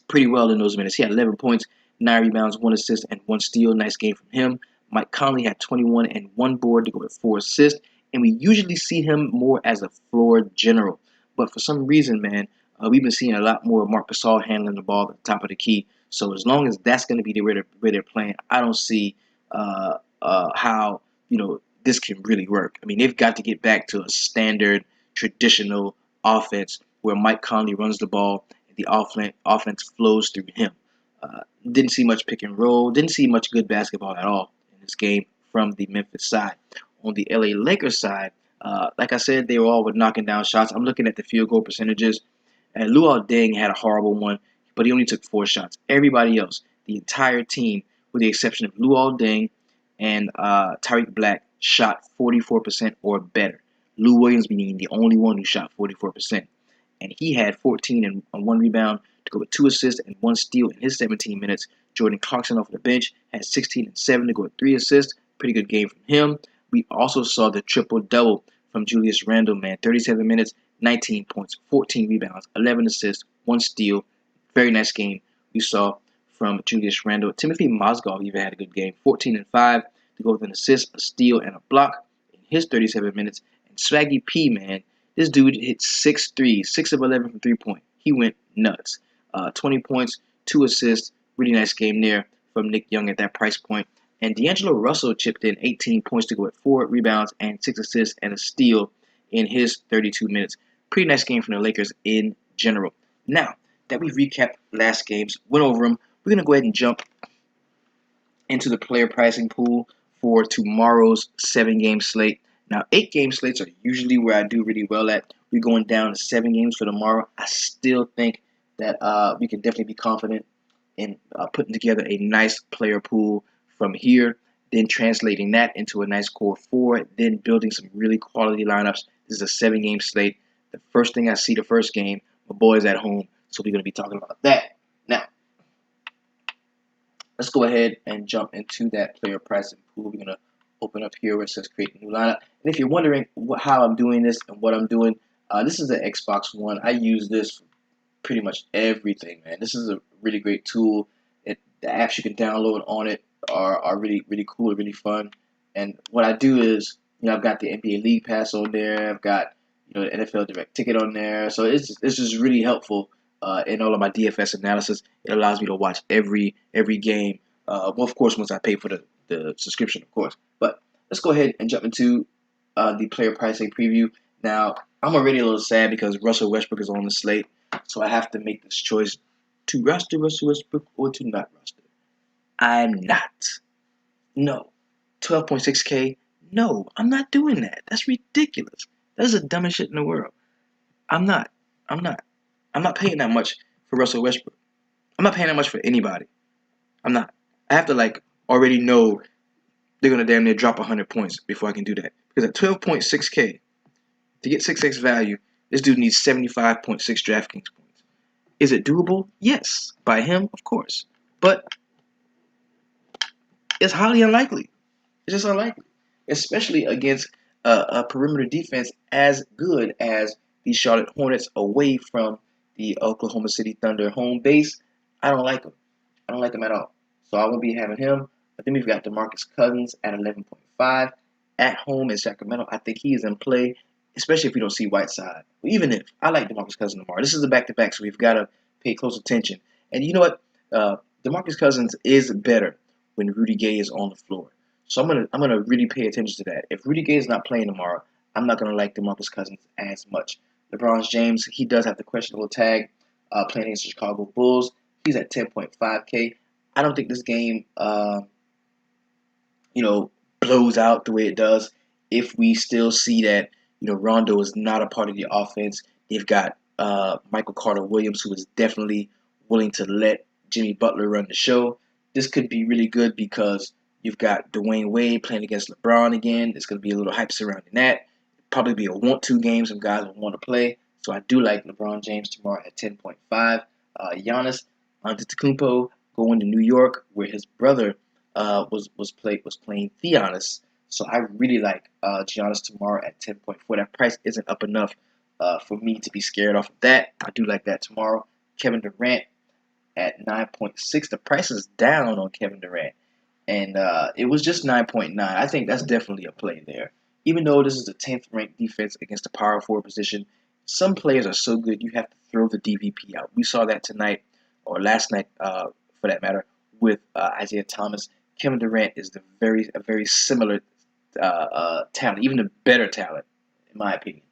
pretty well in those minutes. He had 11 points, 9 rebounds, 1 assist, and 1 steal. Nice game from him. Mike Conley had 21 and 1 board to go with 4 assists, and we usually see him more as a floor general. But for some reason, man, we've been seeing a lot more of Marc Gasol handling the ball at the top of the key. So as long as that's going to be the where they're playing, I don't see how this can really work. I mean, they've got to get back to a standard, traditional offense where Mike Conley runs the ball and the offense flows through him. Didn't see much pick and roll. Didn't see much good basketball at all in this game from the Memphis side. On the LA Lakers side, like I said, they were all with knocking down shots. I'm looking at the field goal percentages. And Luol Deng had a horrible one, but he only took 4 shots. Everybody else, the entire team, with the exception of Luol Deng and Tariq Black, shot 44% or better. Lou Williams being the only one who shot 44%. And he had 14 and 1 rebound to go with 2 assists and 1 steal in his 17 minutes. Jordan Clarkson off the bench had 16 and 7 to go with 3 assists. Pretty good game from him. We also saw the triple-double from Julius Randle, man. 37 minutes, 19 points, 14 rebounds, 11 assists, 1 steal. Very nice game we saw from Julius Randle. Timothy Mozgov even had a good game. 14 and 5 to go with an assist, a steal, and a block in his 37 minutes. And Swaggy P, man, this dude hit 6 threes, 6 of 11 from 3-point. He went nuts. 20 points, 2 assists. Really nice game there from Nick Young at that price point. And D'Angelo Russell chipped in 18 points to go with 4 rebounds and 6 assists and a steal in his 32 minutes. Pretty nice game from the Lakers in general. Now that we've recapped last games, went over them, we're going to go ahead and jump into the player pricing pool for tomorrow's 7-game slate. Now, 8-game slates are usually where I do really well at. We're going down to 7 games for tomorrow. I still think that we can definitely be confident in putting together a nice player pool from here, then translating that into a nice core 4, then building some really quality lineups. This is a 7-game slate. The first thing I see the first game, my boys at home, so we're going to be talking about that. Now, let's go ahead and jump into that player pricing pool. We're going to open up here where it says create a new lineup. And if you're wondering how I'm doing this and what I'm doing, this is the Xbox One. I use this for pretty much everything, man. This is a really great tool. The apps you can download on it are really, really cool, really fun. And what I do is, I've got the NBA League Pass on there. I've got, the NFL Direct Ticket on there. So it's just really helpful in all of my DFS analysis. It allows me to watch every game. Well, of course, once I pay for the subscription, of course. But let's go ahead and jump into the player pricing preview. Now, I'm already a little sad because Russell Westbrook is on the slate. So I have to make this choice to roster Russell Westbrook or to not roster. I'm not. No. 12.6K? No, I'm not doing that. That's ridiculous. That's the dumbest shit in the world. I'm not paying that much for Russell Westbrook. I'm not paying that much for anybody. I'm not. I have to already know they're gonna damn near drop 100 points before I can do that. Because at 12.6K, to get 6x value, this dude needs 75.6 DraftKings points. Is it doable? Yes. By him, of course. But it's highly unlikely. It's just unlikely. Especially against a perimeter defense as good as the Charlotte Hornets away from the Oklahoma City Thunder home base. I don't like him. I don't like him at all. So I won't be having him. But then we've got DeMarcus Cousins at 11.5 at home in Sacramento. I think he is in play, especially if we don't see Whiteside. Even if I like DeMarcus Cousins tomorrow. This is a back-to-back, so we've got to pay close attention. And you know what? DeMarcus Cousins is better when Rudy Gay is on the floor. So I'm gonna really pay attention to that. If Rudy Gay is not playing tomorrow, I'm not gonna like DeMarcus Cousins as much. LeBron James, he does have the questionable tag playing against the Chicago Bulls. He's at 10.5K. I don't think this game blows out the way it does. If we still see that, Rondo is not a part of the offense, they've got Michael Carter Williams, who is definitely willing to let Jimmy Butler run the show. This could be really good because you've got Dwayne Wade playing against LeBron again. There's going to be a little hype surrounding that. Probably be a want-to game. Some guys will want to play. So I do like LeBron James tomorrow at 10.5. Giannis Antetokounmpo going to New York, where his brother was playing Giannis. So I really like Giannis tomorrow at 10.4. That price isn't up enough for me to be scared off of that. I do like that tomorrow. Kevin Durant at 9.6. The price is down on Kevin Durant, and it was just 9.9. I think that's definitely a play there. Even though this is the 10th ranked defense against the power forward position, some players are so good you have to throw the DVP out. We saw that tonight, or last night for that matter, with Isaiah Thomas. Kevin Durant is a very similar talent, even a better talent, in my opinion.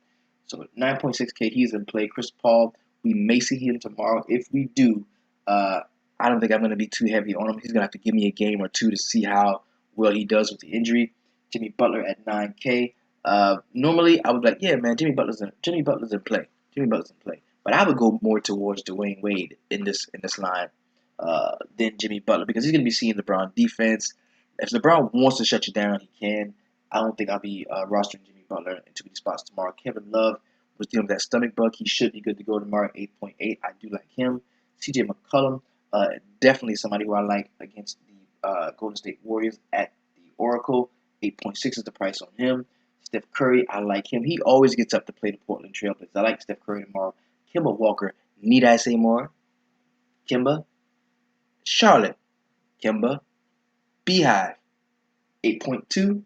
So 9.6K, he's in play. Chris Paul, we may see him tomorrow. If we do, uh, I don't think I'm going to be too heavy on him. He's going to have to give me a game or two to see how well he does with the injury. Jimmy Butler at 9K. Normally, I would be like, yeah, man, Jimmy Butler's in play. Jimmy Butler's in play. But I would go more towards Dwayne Wade in this line than Jimmy Butler because he's going to be seeing LeBron defense. If LeBron wants to shut you down, he can. I don't think I'll be rostering Jimmy Butler in too many spots tomorrow. Kevin Love was dealing with that stomach bug. He should be good to go tomorrow. 8.8. I do like him. CJ McCollum, definitely somebody who I like against the Golden State Warriors at the Oracle. 8.6 is the price on him. Steph Curry, I like him. He always gets up to play the Portland Trailblazers. I like Steph Curry tomorrow. Kemba Walker, need I say more? Kemba, Charlotte, Kemba, Beehive, 8.2.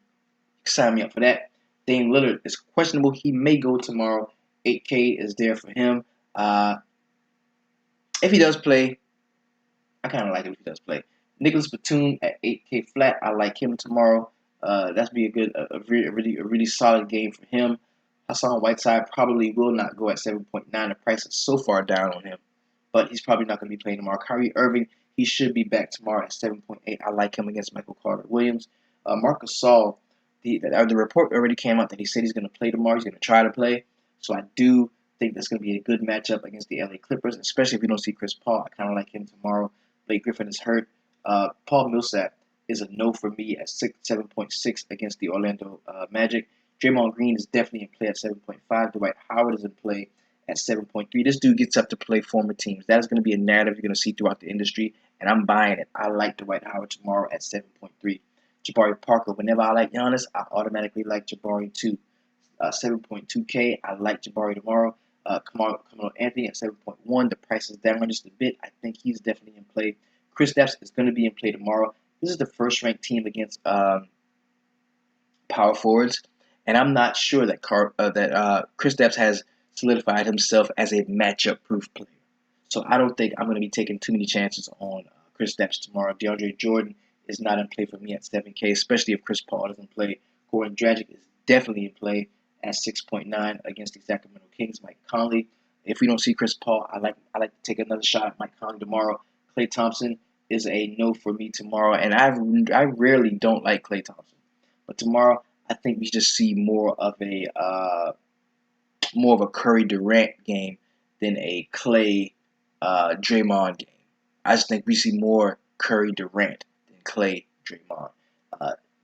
Sign me up for that. Dame Lillard is questionable. He may go tomorrow. 8K is there for him. If he does play, I kind of like it if he does play. Nicholas Batum at 8K flat. I like him tomorrow. That's be a really solid game for him. Hassan Whiteside probably will not go at 7.9. The price is so far down on him, but he's probably not going to be playing tomorrow. Kyrie Irving, he should be back tomorrow at 7.8. I like him against Michael Carter Williams. Marcus Gasol, the report already came out that he said he's going to play tomorrow. He's going to try to play. So I do think that's going to be a good matchup against the LA Clippers, especially if we don't see Chris Paul. I kind of like him tomorrow. Blake Griffin is hurt. Paul Millsap is a no for me at 7.6 against the Orlando Magic. Draymond Green is definitely in play at 7.5. Dwight Howard is in play at 7.3. This dude gets up to play former teams. That is going to be a narrative you're going to see throughout the industry, and I'm buying it. I like Dwight Howard tomorrow at 7.3. Jabari Parker, whenever I like Giannis, I automatically like Jabari too. 7.2K, I like Jabari tomorrow. Carmelo Anthony at 7.1. The price is down just a bit. I think he's definitely in play. Chris Stapps is going to be in play tomorrow. This is the first ranked team against power forwards, and I'm not sure that Chris Stapps has solidified himself as a matchup-proof player. So I don't think I'm going to be taking too many chances on Chris Stapps tomorrow. DeAndre Jordan is not in play for me at 7K, especially if Chris Paul doesn't play. Goran Dragic is definitely in play at 6.9 against the Sacramento Kings. Mike Conley. If we don't see Chris Paul, I like to take another shot at Mike Conley tomorrow. Klay Thompson is a no for me tomorrow, and I rarely don't like Klay Thompson, but tomorrow I think we just see more of a Curry Durant game than a Klay Draymond game. I just think we see more Curry Durant than Klay Draymond.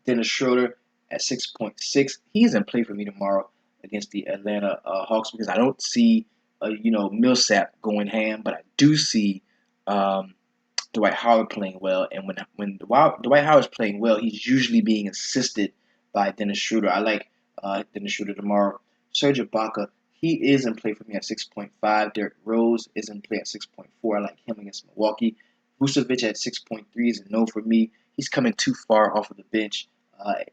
Dennis Schroeder at 6.6. He's in play for me tomorrow against the Atlanta Hawks because I don't see Millsap going ham, but I do see Dwight Howard playing well. And when Dwight Howard's playing well, he's usually being assisted by Dennis Schroeder. I like Dennis Schroeder tomorrow. Serge Ibaka, he is in play for me at 6.5. Derrick Rose is in play at 6.4. I like him against Milwaukee. Vucevic at 6.3 is a no for me. He's coming too far off of the bench.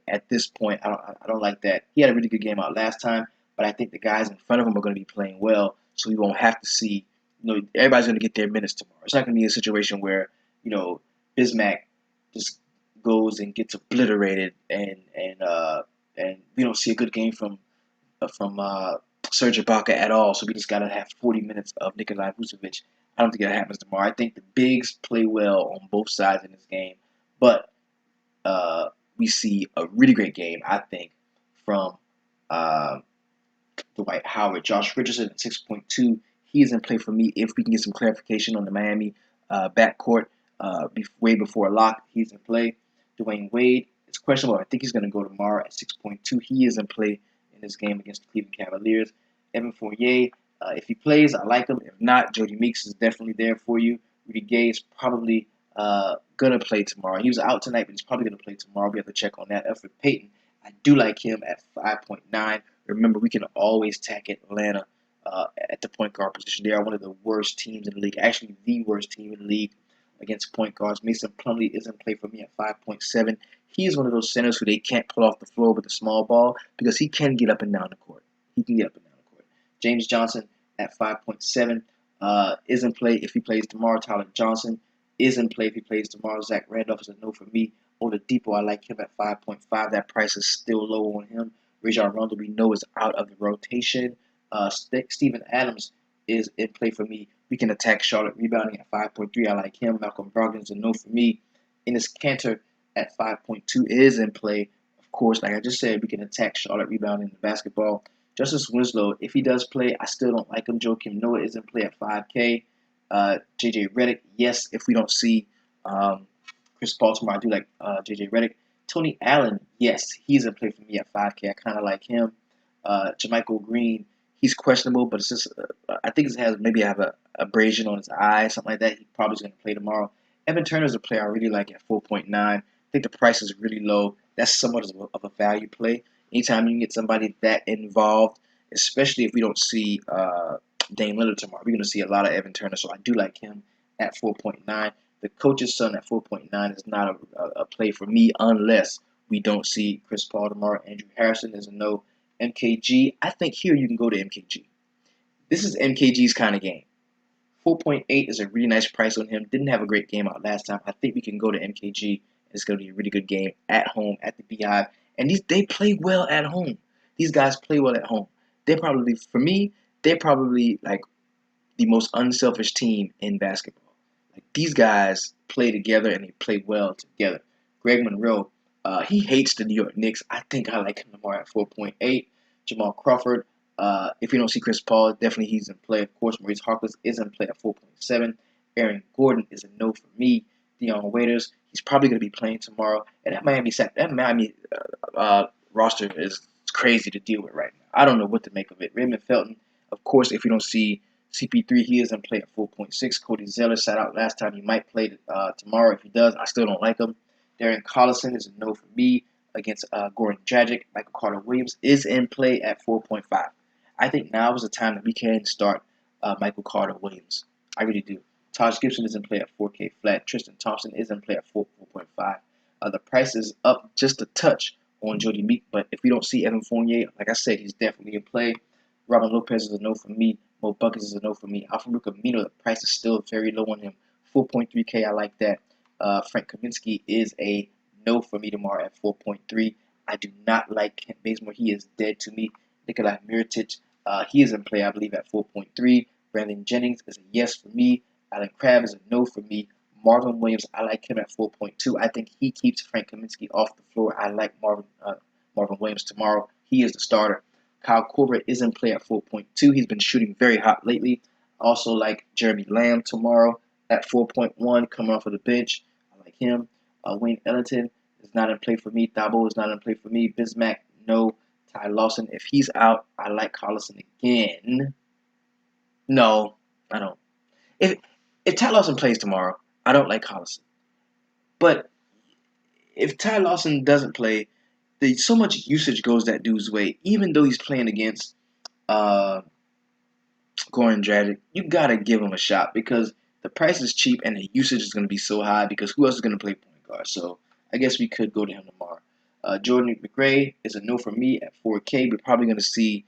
At this point, I don't like that. He had a really good game out last time, but I think the guys in front of him are going to be playing well, so we won't have to see. Everybody's going to get their minutes tomorrow. It's not going to be a situation where Bismack just goes and gets obliterated, and we don't see a good game from Serge Ibaka at all. So we just got to have 40 minutes of Nikolai Vucevic. I don't think that happens tomorrow. I think the bigs play well on both sides in this game, but we see a really great game, I think, from Dwight Howard. Josh Richardson at 6.2. He is in play for me if we can get some clarification on the Miami backcourt way before lock. He's in play. Dwayne Wade is questionable. I think he's going to go tomorrow at 6.2. He is in play in this game against the Cleveland Cavaliers. Evan Fournier If he plays, I like him. If not, Jody Meeks is definitely there for you. Rudy Gay is probably gonna play tomorrow. He was out tonight, but he's probably gonna play tomorrow. We have to check on that. Alfred Payton, I do like him at 5.9. Remember, we can always tack Atlanta at the point guard position. They are one of the worst teams in the league, actually the worst team in the league against point guards. Mason Plumlee is in play for me at 5.7. He is one of those centers who they can't pull off the floor with a small ball because he can get up and down the court. He can get up and down the court. James Johnson at 5.7 is in play if he plays tomorrow. Tyler Johnson is in play if he plays tomorrow. Zach Randolph is a no for me. Oladipo, I like him at 5.5. That price is still low on him. Rajon Rondo, we know, is out of the rotation. Steven Adams is in play for me. We can attack Charlotte rebounding at 5.3. I like him. Malcolm Brogdon is a no for me. Enes Kanter at 5.2 is in play. Of course, like I just said, we can attack Charlotte rebounding in the basketball. Justice Winslow, if he does play, I still don't like him. Joakim Noah is in play at 5K. JJ Redick, yes, if we don't see Chris Paul tomorrow, I do like JJ Redick. Tony Allen, yes, he's in play for me at 5K. I kind of like him. Jermichael Green, he's questionable, but it's just I think it has maybe have a abrasion on his eye, something like that. He probably is going to play tomorrow. Evan Turner's a player I really like at 4.9. I think the price is really low. That's somewhat of a value play. Anytime you can get somebody that involved, especially if we don't see Dame Lillard tomorrow, we're going to see a lot of Evan Turner. So I do like him at 4.9. The coach's son at 4.9 is not a play for me unless we don't see Chris Paul tomorrow. Andrew Harrison is a no. MKG, I think here you can go to MKG. This is MKG's kind of game. 4.8 is a really nice price on him. Didn't have a great game out last time. I think we can go to MKG. It's going to be a really good game at home at the Beehive. And they play well at home. These guys play well at home. For me, they're probably like the most unselfish team in basketball. Like these guys play together and they play well together. Greg Monroe, he hates the New York Knicks. I think I like him tomorrow at 4.8. Jamal Crawford, if you don't see Chris Paul, definitely he's in play. Of course, Maurice Harkless is in play at 4.7. Aaron Gordon is a no for me. Dion Waiters, he's probably going to be playing tomorrow. And that Miami roster is crazy to deal with right now. I don't know what to make of it. Raymond Felton, of course, if you don't see CP3, he is in play at 4.6. Cody Zeller sat out last time. He might play tomorrow. If he does, I still don't like him. Darren Collison is a no for me against Goran Dragic. Michael Carter-Williams is in play at 4.5. I think now is the time that we can start Michael Carter-Williams. I really do. Taj Gibson is in play at 4K flat. Tristan Thompson is in play at 4.5. The price is up just a touch on Jody Meek, but if we don't see Evan Fournier, like I said, he's definitely in play. Robin Lopez is a no for me. Mo Buckets is a no for me. Alfred Camino, the price is still very low on him. 4.3K, I like that. Frank Kaminsky is a no for me tomorrow at 4.3. I do not like Kent Bazemore. He is dead to me. Nikolai Mirotic, he is in play, I believe, at 4.3. Brandon Jennings is a yes for me. Alan Crabb is a no for me. Marvin Williams, I like him at 4.2. I think he keeps Frank Kaminsky off the floor. I like Marvin Williams tomorrow. He is the starter. Kyle Korver is in play at 4.2. He's been shooting very hot lately. Also like Jeremy Lamb tomorrow at 4.1, coming off of the bench. I like him. Wayne Ellington is not in play for me. Thabo is not in play for me. Bismack, no. Ty Lawson, if he's out, I like Collison again. No, I don't. If Ty Lawson plays tomorrow, I don't like Collison. But if Ty Lawson doesn't play, so much usage goes that dude's way. Even though he's playing against Goran Dragic, you gotta give him a shot because the price is cheap and the usage is gonna be so high because who else is gonna play point guard? So I guess we could go to him tomorrow. Jordan McRae is a no for me at 4K. We're probably gonna see.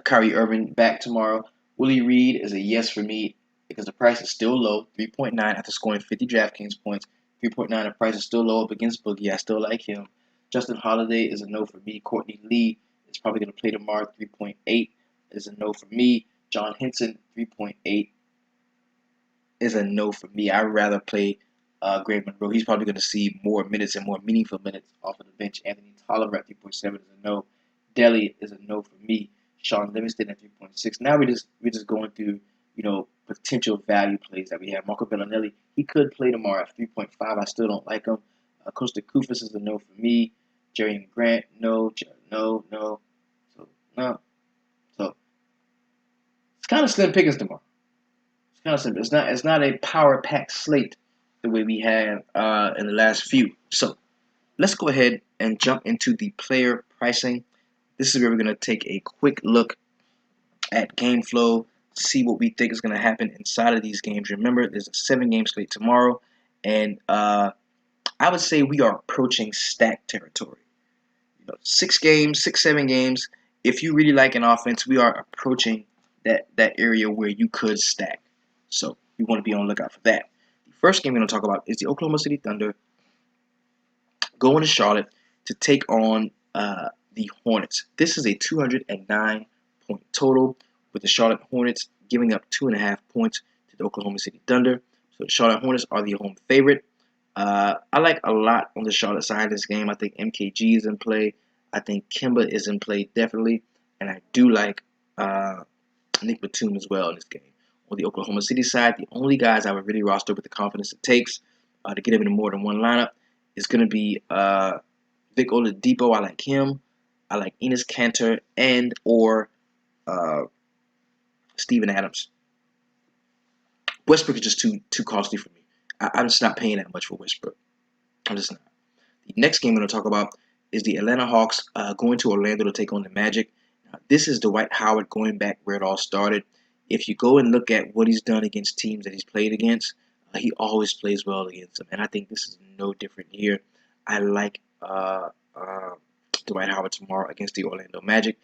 Kyrie Irving back tomorrow. Willie Reed is a yes for me because the price is still low, 3.9 after scoring 50 DraftKings points. 3.9, the price is still low up against Boogie. I still like him. Justin Holiday is a no for me. Courtney Lee is probably going to play tomorrow. 3.8 is a no for me. John Henson, 3.8 is a no for me. I'd rather play Greg Monroe. He's probably going to see more minutes and more meaningful minutes off of the bench. Anthony Tolliver at 3.7 is a no. Delly is a no for me. Sean Livingston at 3.6. Now we're just going through, potential value plays that we have. Marco Bellinelli, he could play tomorrow at 3.5. I still don't like him. Costa Kufis is a no for me. Jerry Grant, no. No, no. So, no. So, it's kind of slim pickings tomorrow. It's kind of simple. It's not a power packed slate the way we have in the last few. So, let's go ahead and jump into the player pricing. This is where we're going to take a quick look at game flow, see what we think is going to happen inside of these games. Remember, there's a 7-game slate tomorrow, and I would say we are approaching stack territory. 6 games, 7 games. If you really like an offense, we are approaching that area where you could stack. So you want to be on the lookout for that. The first game we're going to talk about is the Oklahoma City Thunder going to Charlotte to take on the Hornets. This is a 209-point total, with the Charlotte Hornets giving up 2.5 points to the Oklahoma City Thunder. So the Charlotte Hornets are the home favorite. I like a lot on the Charlotte side of this game. I think MKG is in play. I think Kemba is in play definitely. And I do like Nick Batum as well in this game. On the Oklahoma City side, the only guys I would really roster with the confidence it takes to get him into more than one lineup is going to be Vic Oladipo. I like him. I like Enes Kanter and or Steven Adams. Westbrook is just too costly for me. I'm just not paying that much for Westbrook. I'm just not. The next game we're going to talk about is the Atlanta Hawks going to Orlando to take on the Magic. Now, this is Dwight Howard going back where it all started. If you go and look at what he's done against teams that he's played against, he always plays well against them. And I think this is no different here. I like Dwight Howard tomorrow against the Orlando Magic.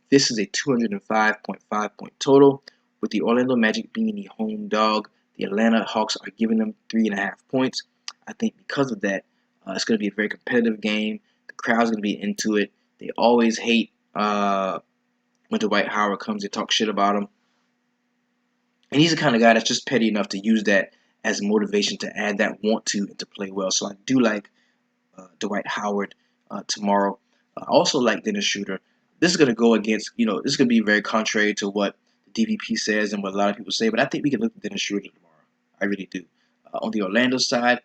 This is a 205.5 point total, with the Orlando Magic being the home dog. The Atlanta Hawks are giving them 3.5 points. I think because of that, it's going to be a very competitive game. The crowd's going to be into it. They always hate when Dwight Howard comes to talk shit about him. And he's the kind of guy that's just petty enough to use that as motivation to add that want to and to play well. So I do like Dwight Howard tomorrow. I also like Dennis Schroeder. This is going to go against, this is going to be very contrary to what the DVP says and what a lot of people say, but I think we can look at Dennis Schroeder tomorrow. I really do. On the Orlando side,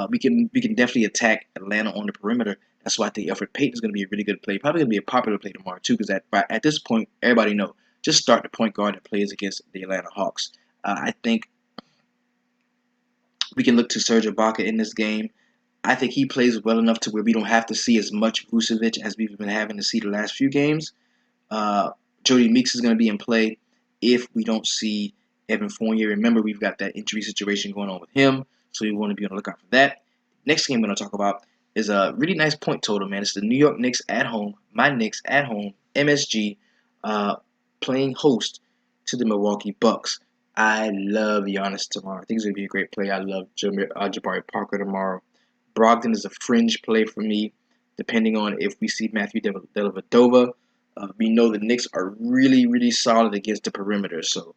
we can definitely attack Atlanta on the perimeter. That's why I think Elfrid Payton is going to be a really good play. Probably going to be a popular play tomorrow too, because at this point, everybody knows. Just start the point guard that plays against the Atlanta Hawks. I think we can look to Serge Ibaka in this game. I think he plays well enough to where we don't have to see as much Vucevic as we've been having to see the last few games. Jody Meeks is going to be in play if we don't see Evan Fournier. Remember, we've got that injury situation going on with him, so we want to be on the lookout for that. Next game I'm going to talk about is a really nice point total, man. It's the New York Knicks at home. My Knicks at home, MSG, playing host to the Milwaukee Bucks. I love Giannis tomorrow. I think it's going to be a great play. I love Jabari Parker tomorrow. Brogdon is a fringe play for me, depending on if we see Matthew Dellavedova. We know the Knicks are really, really solid against the perimeter, so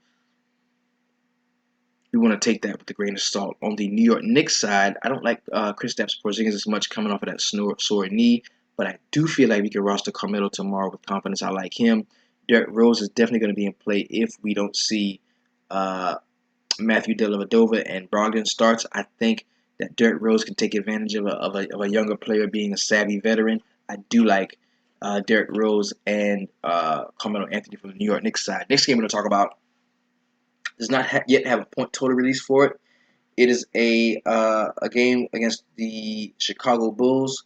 we want to take that with a grain of salt. On the New York Knicks side, I don't like Kristaps Porzingis as much coming off of that sore knee, but I do feel like we can roster Carmelo tomorrow with confidence. I like him. Derrick Rose is definitely going to be in play if we don't see Matthew Dellavedova and Brogdon starts. I think that Derrick Rose can take advantage of a younger player being a savvy veteran. I do like Derrick Rose and Carmelo Anthony from the New York Knicks side. Next game we're going to talk about does not yet have a point total release for it. It is a game against the Chicago Bulls.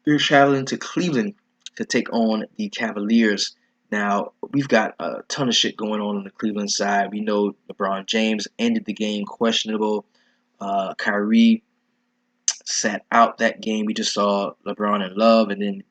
They're traveling to Cleveland to take on the Cavaliers. Now, we've got a ton of shit going on the Cleveland side. We know LeBron James ended the game questionable. Kyrie sat out that game. We just saw LeBron and Love, and then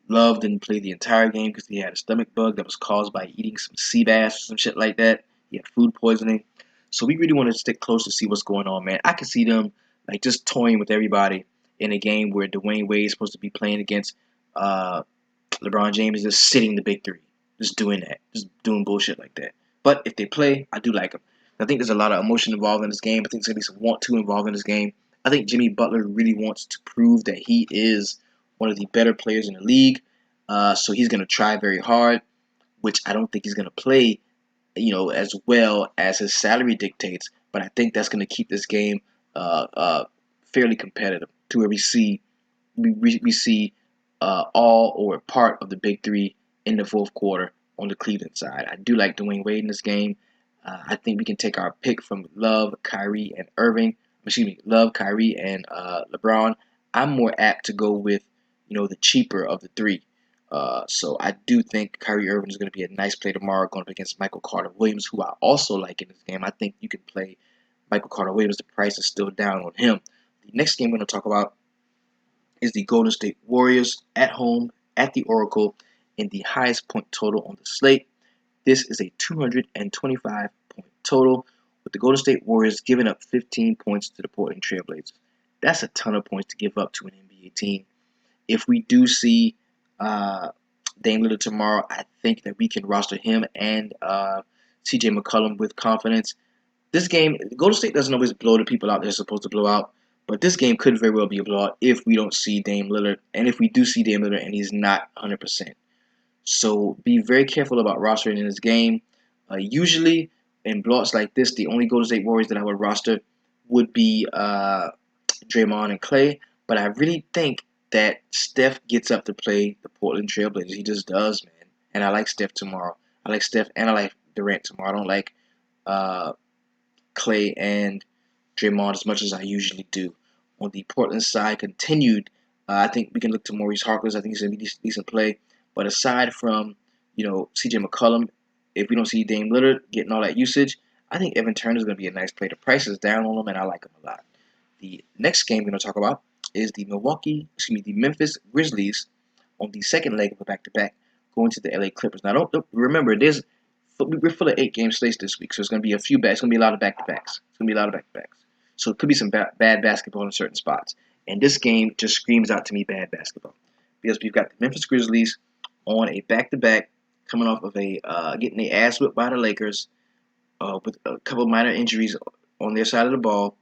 Love didn't play the entire game because he had a stomach bug that was caused by eating some sea bass or some shit like that. He had food poisoning. So we really want to stick close to see what's going on, man. I can see them like just toying with everybody in a game where Dwayne Wade is supposed to be playing against LeBron James, just sitting the big three. Just doing that. Just doing bullshit like that. But if they play, I do like them. I think there's a lot of emotion involved in this game. I think there's going to be some want-to involved in this game. I think Jimmy Butler really wants to prove that he is one of the better players in the league. So he's going to try very hard, which I don't think he's going to play, as well as his salary dictates. But I think that's going to keep this game fairly competitive. to where we see all or part of the big three in the fourth quarter on the Cleveland side. I do like Dwayne Wade in this game. I think we can take our pick from Love, Kyrie, and Irving. Excuse me, Love, Kyrie, and LeBron. I'm more apt to go with, the cheaper of the three. So I do think Kyrie Irving is going to be a nice play tomorrow going up against Michael Carter Williams, who I also like in this game. I think you can play Michael Carter Williams. The price is still down on him. The next game we're going to talk about is the Golden State Warriors at home at the Oracle in the highest point total on the slate. This is a 225-point total, with the Golden State Warriors giving up 15 points to the Portland Trail Blazers. That's a ton of points to give up to an NBA team. If we do see Dame Lillard tomorrow, I think that we can roster him and CJ McCollum with confidence. This game, Golden State doesn't always blow the people out they're supposed to blow out, but this game could very well be a blowout if we don't see Dame Lillard, and if we do see Dame Lillard and he's not 100%. So be very careful about rostering in this game. Usually in blowouts like this, the only Golden State Warriors that I would roster would be Draymond and Clay, but I really think that Steph gets up to play the Portland Trail Blazers. He just does, man. And I like Steph tomorrow. I like Steph and I like Durant tomorrow. I don't like Clay and Draymond as much as I usually do. On the Portland side, continued, I think we can look to Maurice Harkless. I think he's going to be decent play. But aside from, CJ McCollum, if we don't see Dame Lillard getting all that usage, I think Evan Turner is going to be a nice play. The price is down on him, and I like him a lot. The next game we're going to talk about is the Memphis Grizzlies on the second leg of a back-to-back going to the LA Clippers. Now, don't remember, we're full of 8-game slates this week, so it's going to be it's going to be a lot of back-to-backs. So it could be some bad basketball in certain spots. And this game just screams out to me bad basketball, because we've got the Memphis Grizzlies on a back-to-back, coming off of getting their ass whipped by the Lakers, with a couple of minor injuries on their side of the ball,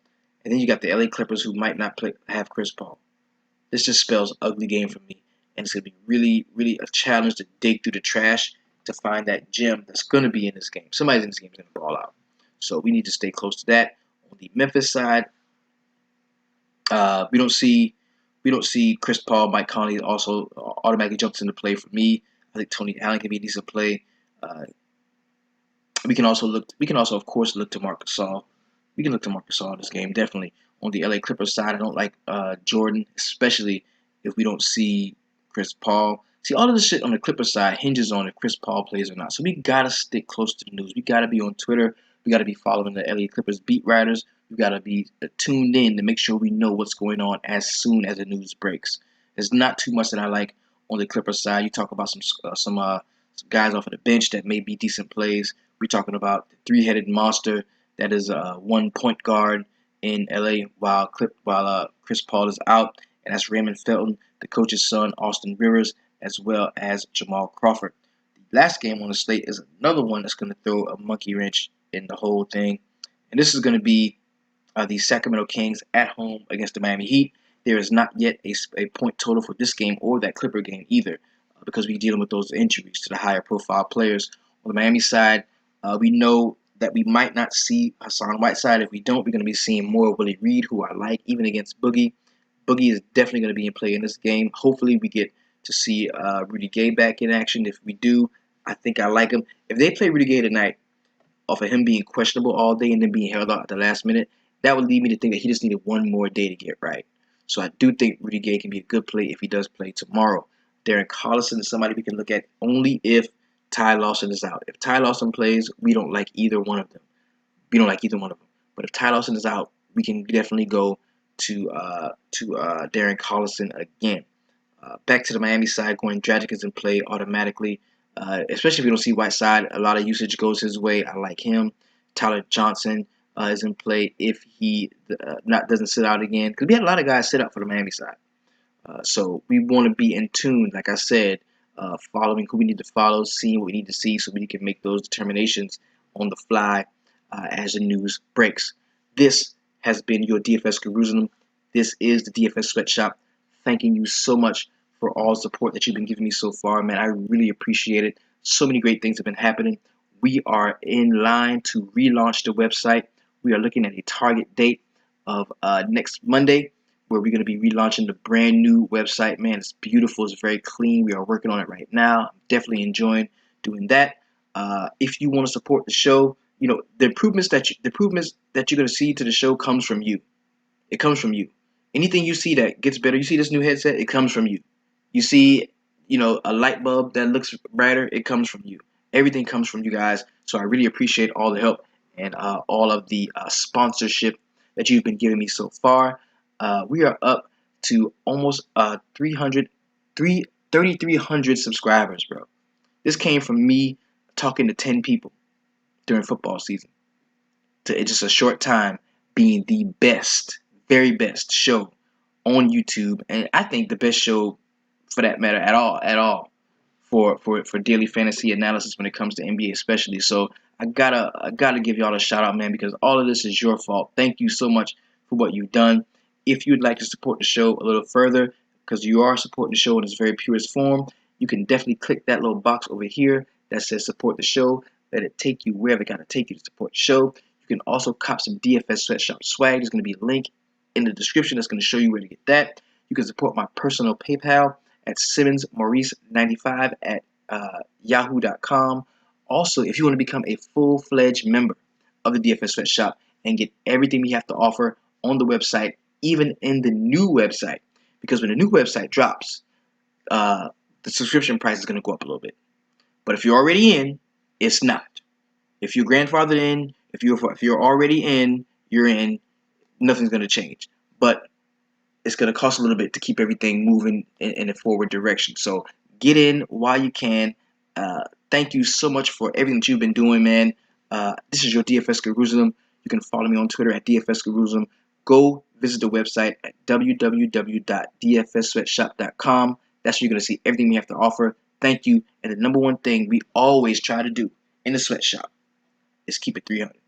and then you got the LA Clippers, who might not have Chris Paul. This just spells ugly game for me, and it's going to be really, really a challenge to dig through the trash to find that gem that's going to be in this game. Somebody in this game is going to ball out. So we need to stay close to that. On the Memphis side, we don't see Chris Paul. Mike Conley also automatically jumps into play for me. I think Tony Allen can be a decent play. We can also, of course, look to Marc Gasol. We can look to Marc Gasol in this game, definitely. On the LA Clippers side, I don't like Jordan, especially if we don't see Chris Paul. See, all of this shit on the Clippers side hinges on if Chris Paul plays or not. So we got to stick close to the news. We got to be on Twitter. We got to be following the LA Clippers beat writers. We got to be tuned in to make sure we know what's going on as soon as the news breaks. There's not too much that I like on the Clippers side. You talk about some guys off of the bench that may be decent plays. We're talking about the three-headed monster that is one point guard in LA while Chris Paul is out, and that's Raymond Felton, the coach's son, Austin Rivers, as well as Jamal Crawford. The last game on the slate is another one that's going to throw a monkey wrench in the whole thing, and this is going to be the Sacramento Kings at home against the Miami Heat. There is not yet a point total for this game or that Clipper game either, because we're dealing with those injuries to the higher profile players. On the Miami side, we know that we might not see Hassan Whiteside. If we don't, we're going to be seeing more Willie Reed, who I like, even against Boogie. Boogie is definitely going to be in play in this game. Hopefully, we get to see Rudy Gay back in action. If we do, I think I like him. If they play Rudy Gay tonight, off of him being questionable all day and then being held out at the last minute, that would lead me to think that he just needed one more day to get right. So I do think Rudy Gay can be a good play if he does play tomorrow. Darren Collison is somebody we can look at only if Ty Lawson is out. If Ty Lawson plays, we don't like either one of them. But if Ty Lawson is out, we can definitely go to Darren Collison again. Back to the Miami side, going Dragic is in play automatically, especially if we don't see Whiteside. A lot of usage goes his way. I like him. Tyler Johnson is in play if he doesn't sit out again, because we had a lot of guys sit out for the Miami side. So we want to be in tune, like I said, following who we need to follow, seeing what we need to see, so we can make those determinations on the fly as the news breaks. This has been your DFS Jerusalem. This is the DFS Sweatshop. Thanking you so much for all the support that you've been giving me so far, man. I really appreciate it. So many great things have been happening. We are in line to relaunch the website. We are looking at a target date of next Monday, where we're going to be relaunching the brand new website. Man, it's beautiful. It's very clean. We are working on it right now. I'm definitely enjoying doing that. If you want to support the show, the improvements that you're going to see to the show comes from you. It comes from you. Anything you see that gets better, you see this new headset, it comes from you. You see, a light bulb that looks brighter, it comes from you. Everything comes from you guys. So I really appreciate all the help and all of the sponsorship that you've been giving me so far. We are up to almost 3,300 subscribers, bro. This came from me talking to 10 people during football season to in just a short time being the best, very best show on YouTube, and I think the best show for that matter at all for daily fantasy analysis when it comes to NBA especially. So I gotta give y'all a shout out, man, because all of this is your fault. Thank you so much for what you've done. If you'd like to support the show a little further, because you are supporting the show in its very purest form, you can definitely click that little box over here that says support the show. Let it take you wherever it gotta take you to support the show. You can also cop some DFS sweatshop swag. There's gonna be a link in the description that's gonna show you where to get that. You can support my personal PayPal at SimmonsMaurice95 at yahoo.com. Also, if you want to become a full-fledged member of the DFS Sweatshop and get everything we have to offer on the website, even in the new website, because when the new website drops, the subscription price is going to go up a little bit. But if you're already in, it's not. If you're grandfathered in, if you're already in, you're in. Nothing's going to change. But it's going to cost a little bit to keep everything moving in a forward direction. So get in while you can. Thank you so much for everything that you've been doing, man. This is your DFS Jerusalem. You can follow me on Twitter at DFS Jerusalem. Go visit the website at www.dfssweatshop.com. That's where you're going to see everything we have to offer. Thank you. And the number one thing we always try to do in the sweatshop is keep it 300.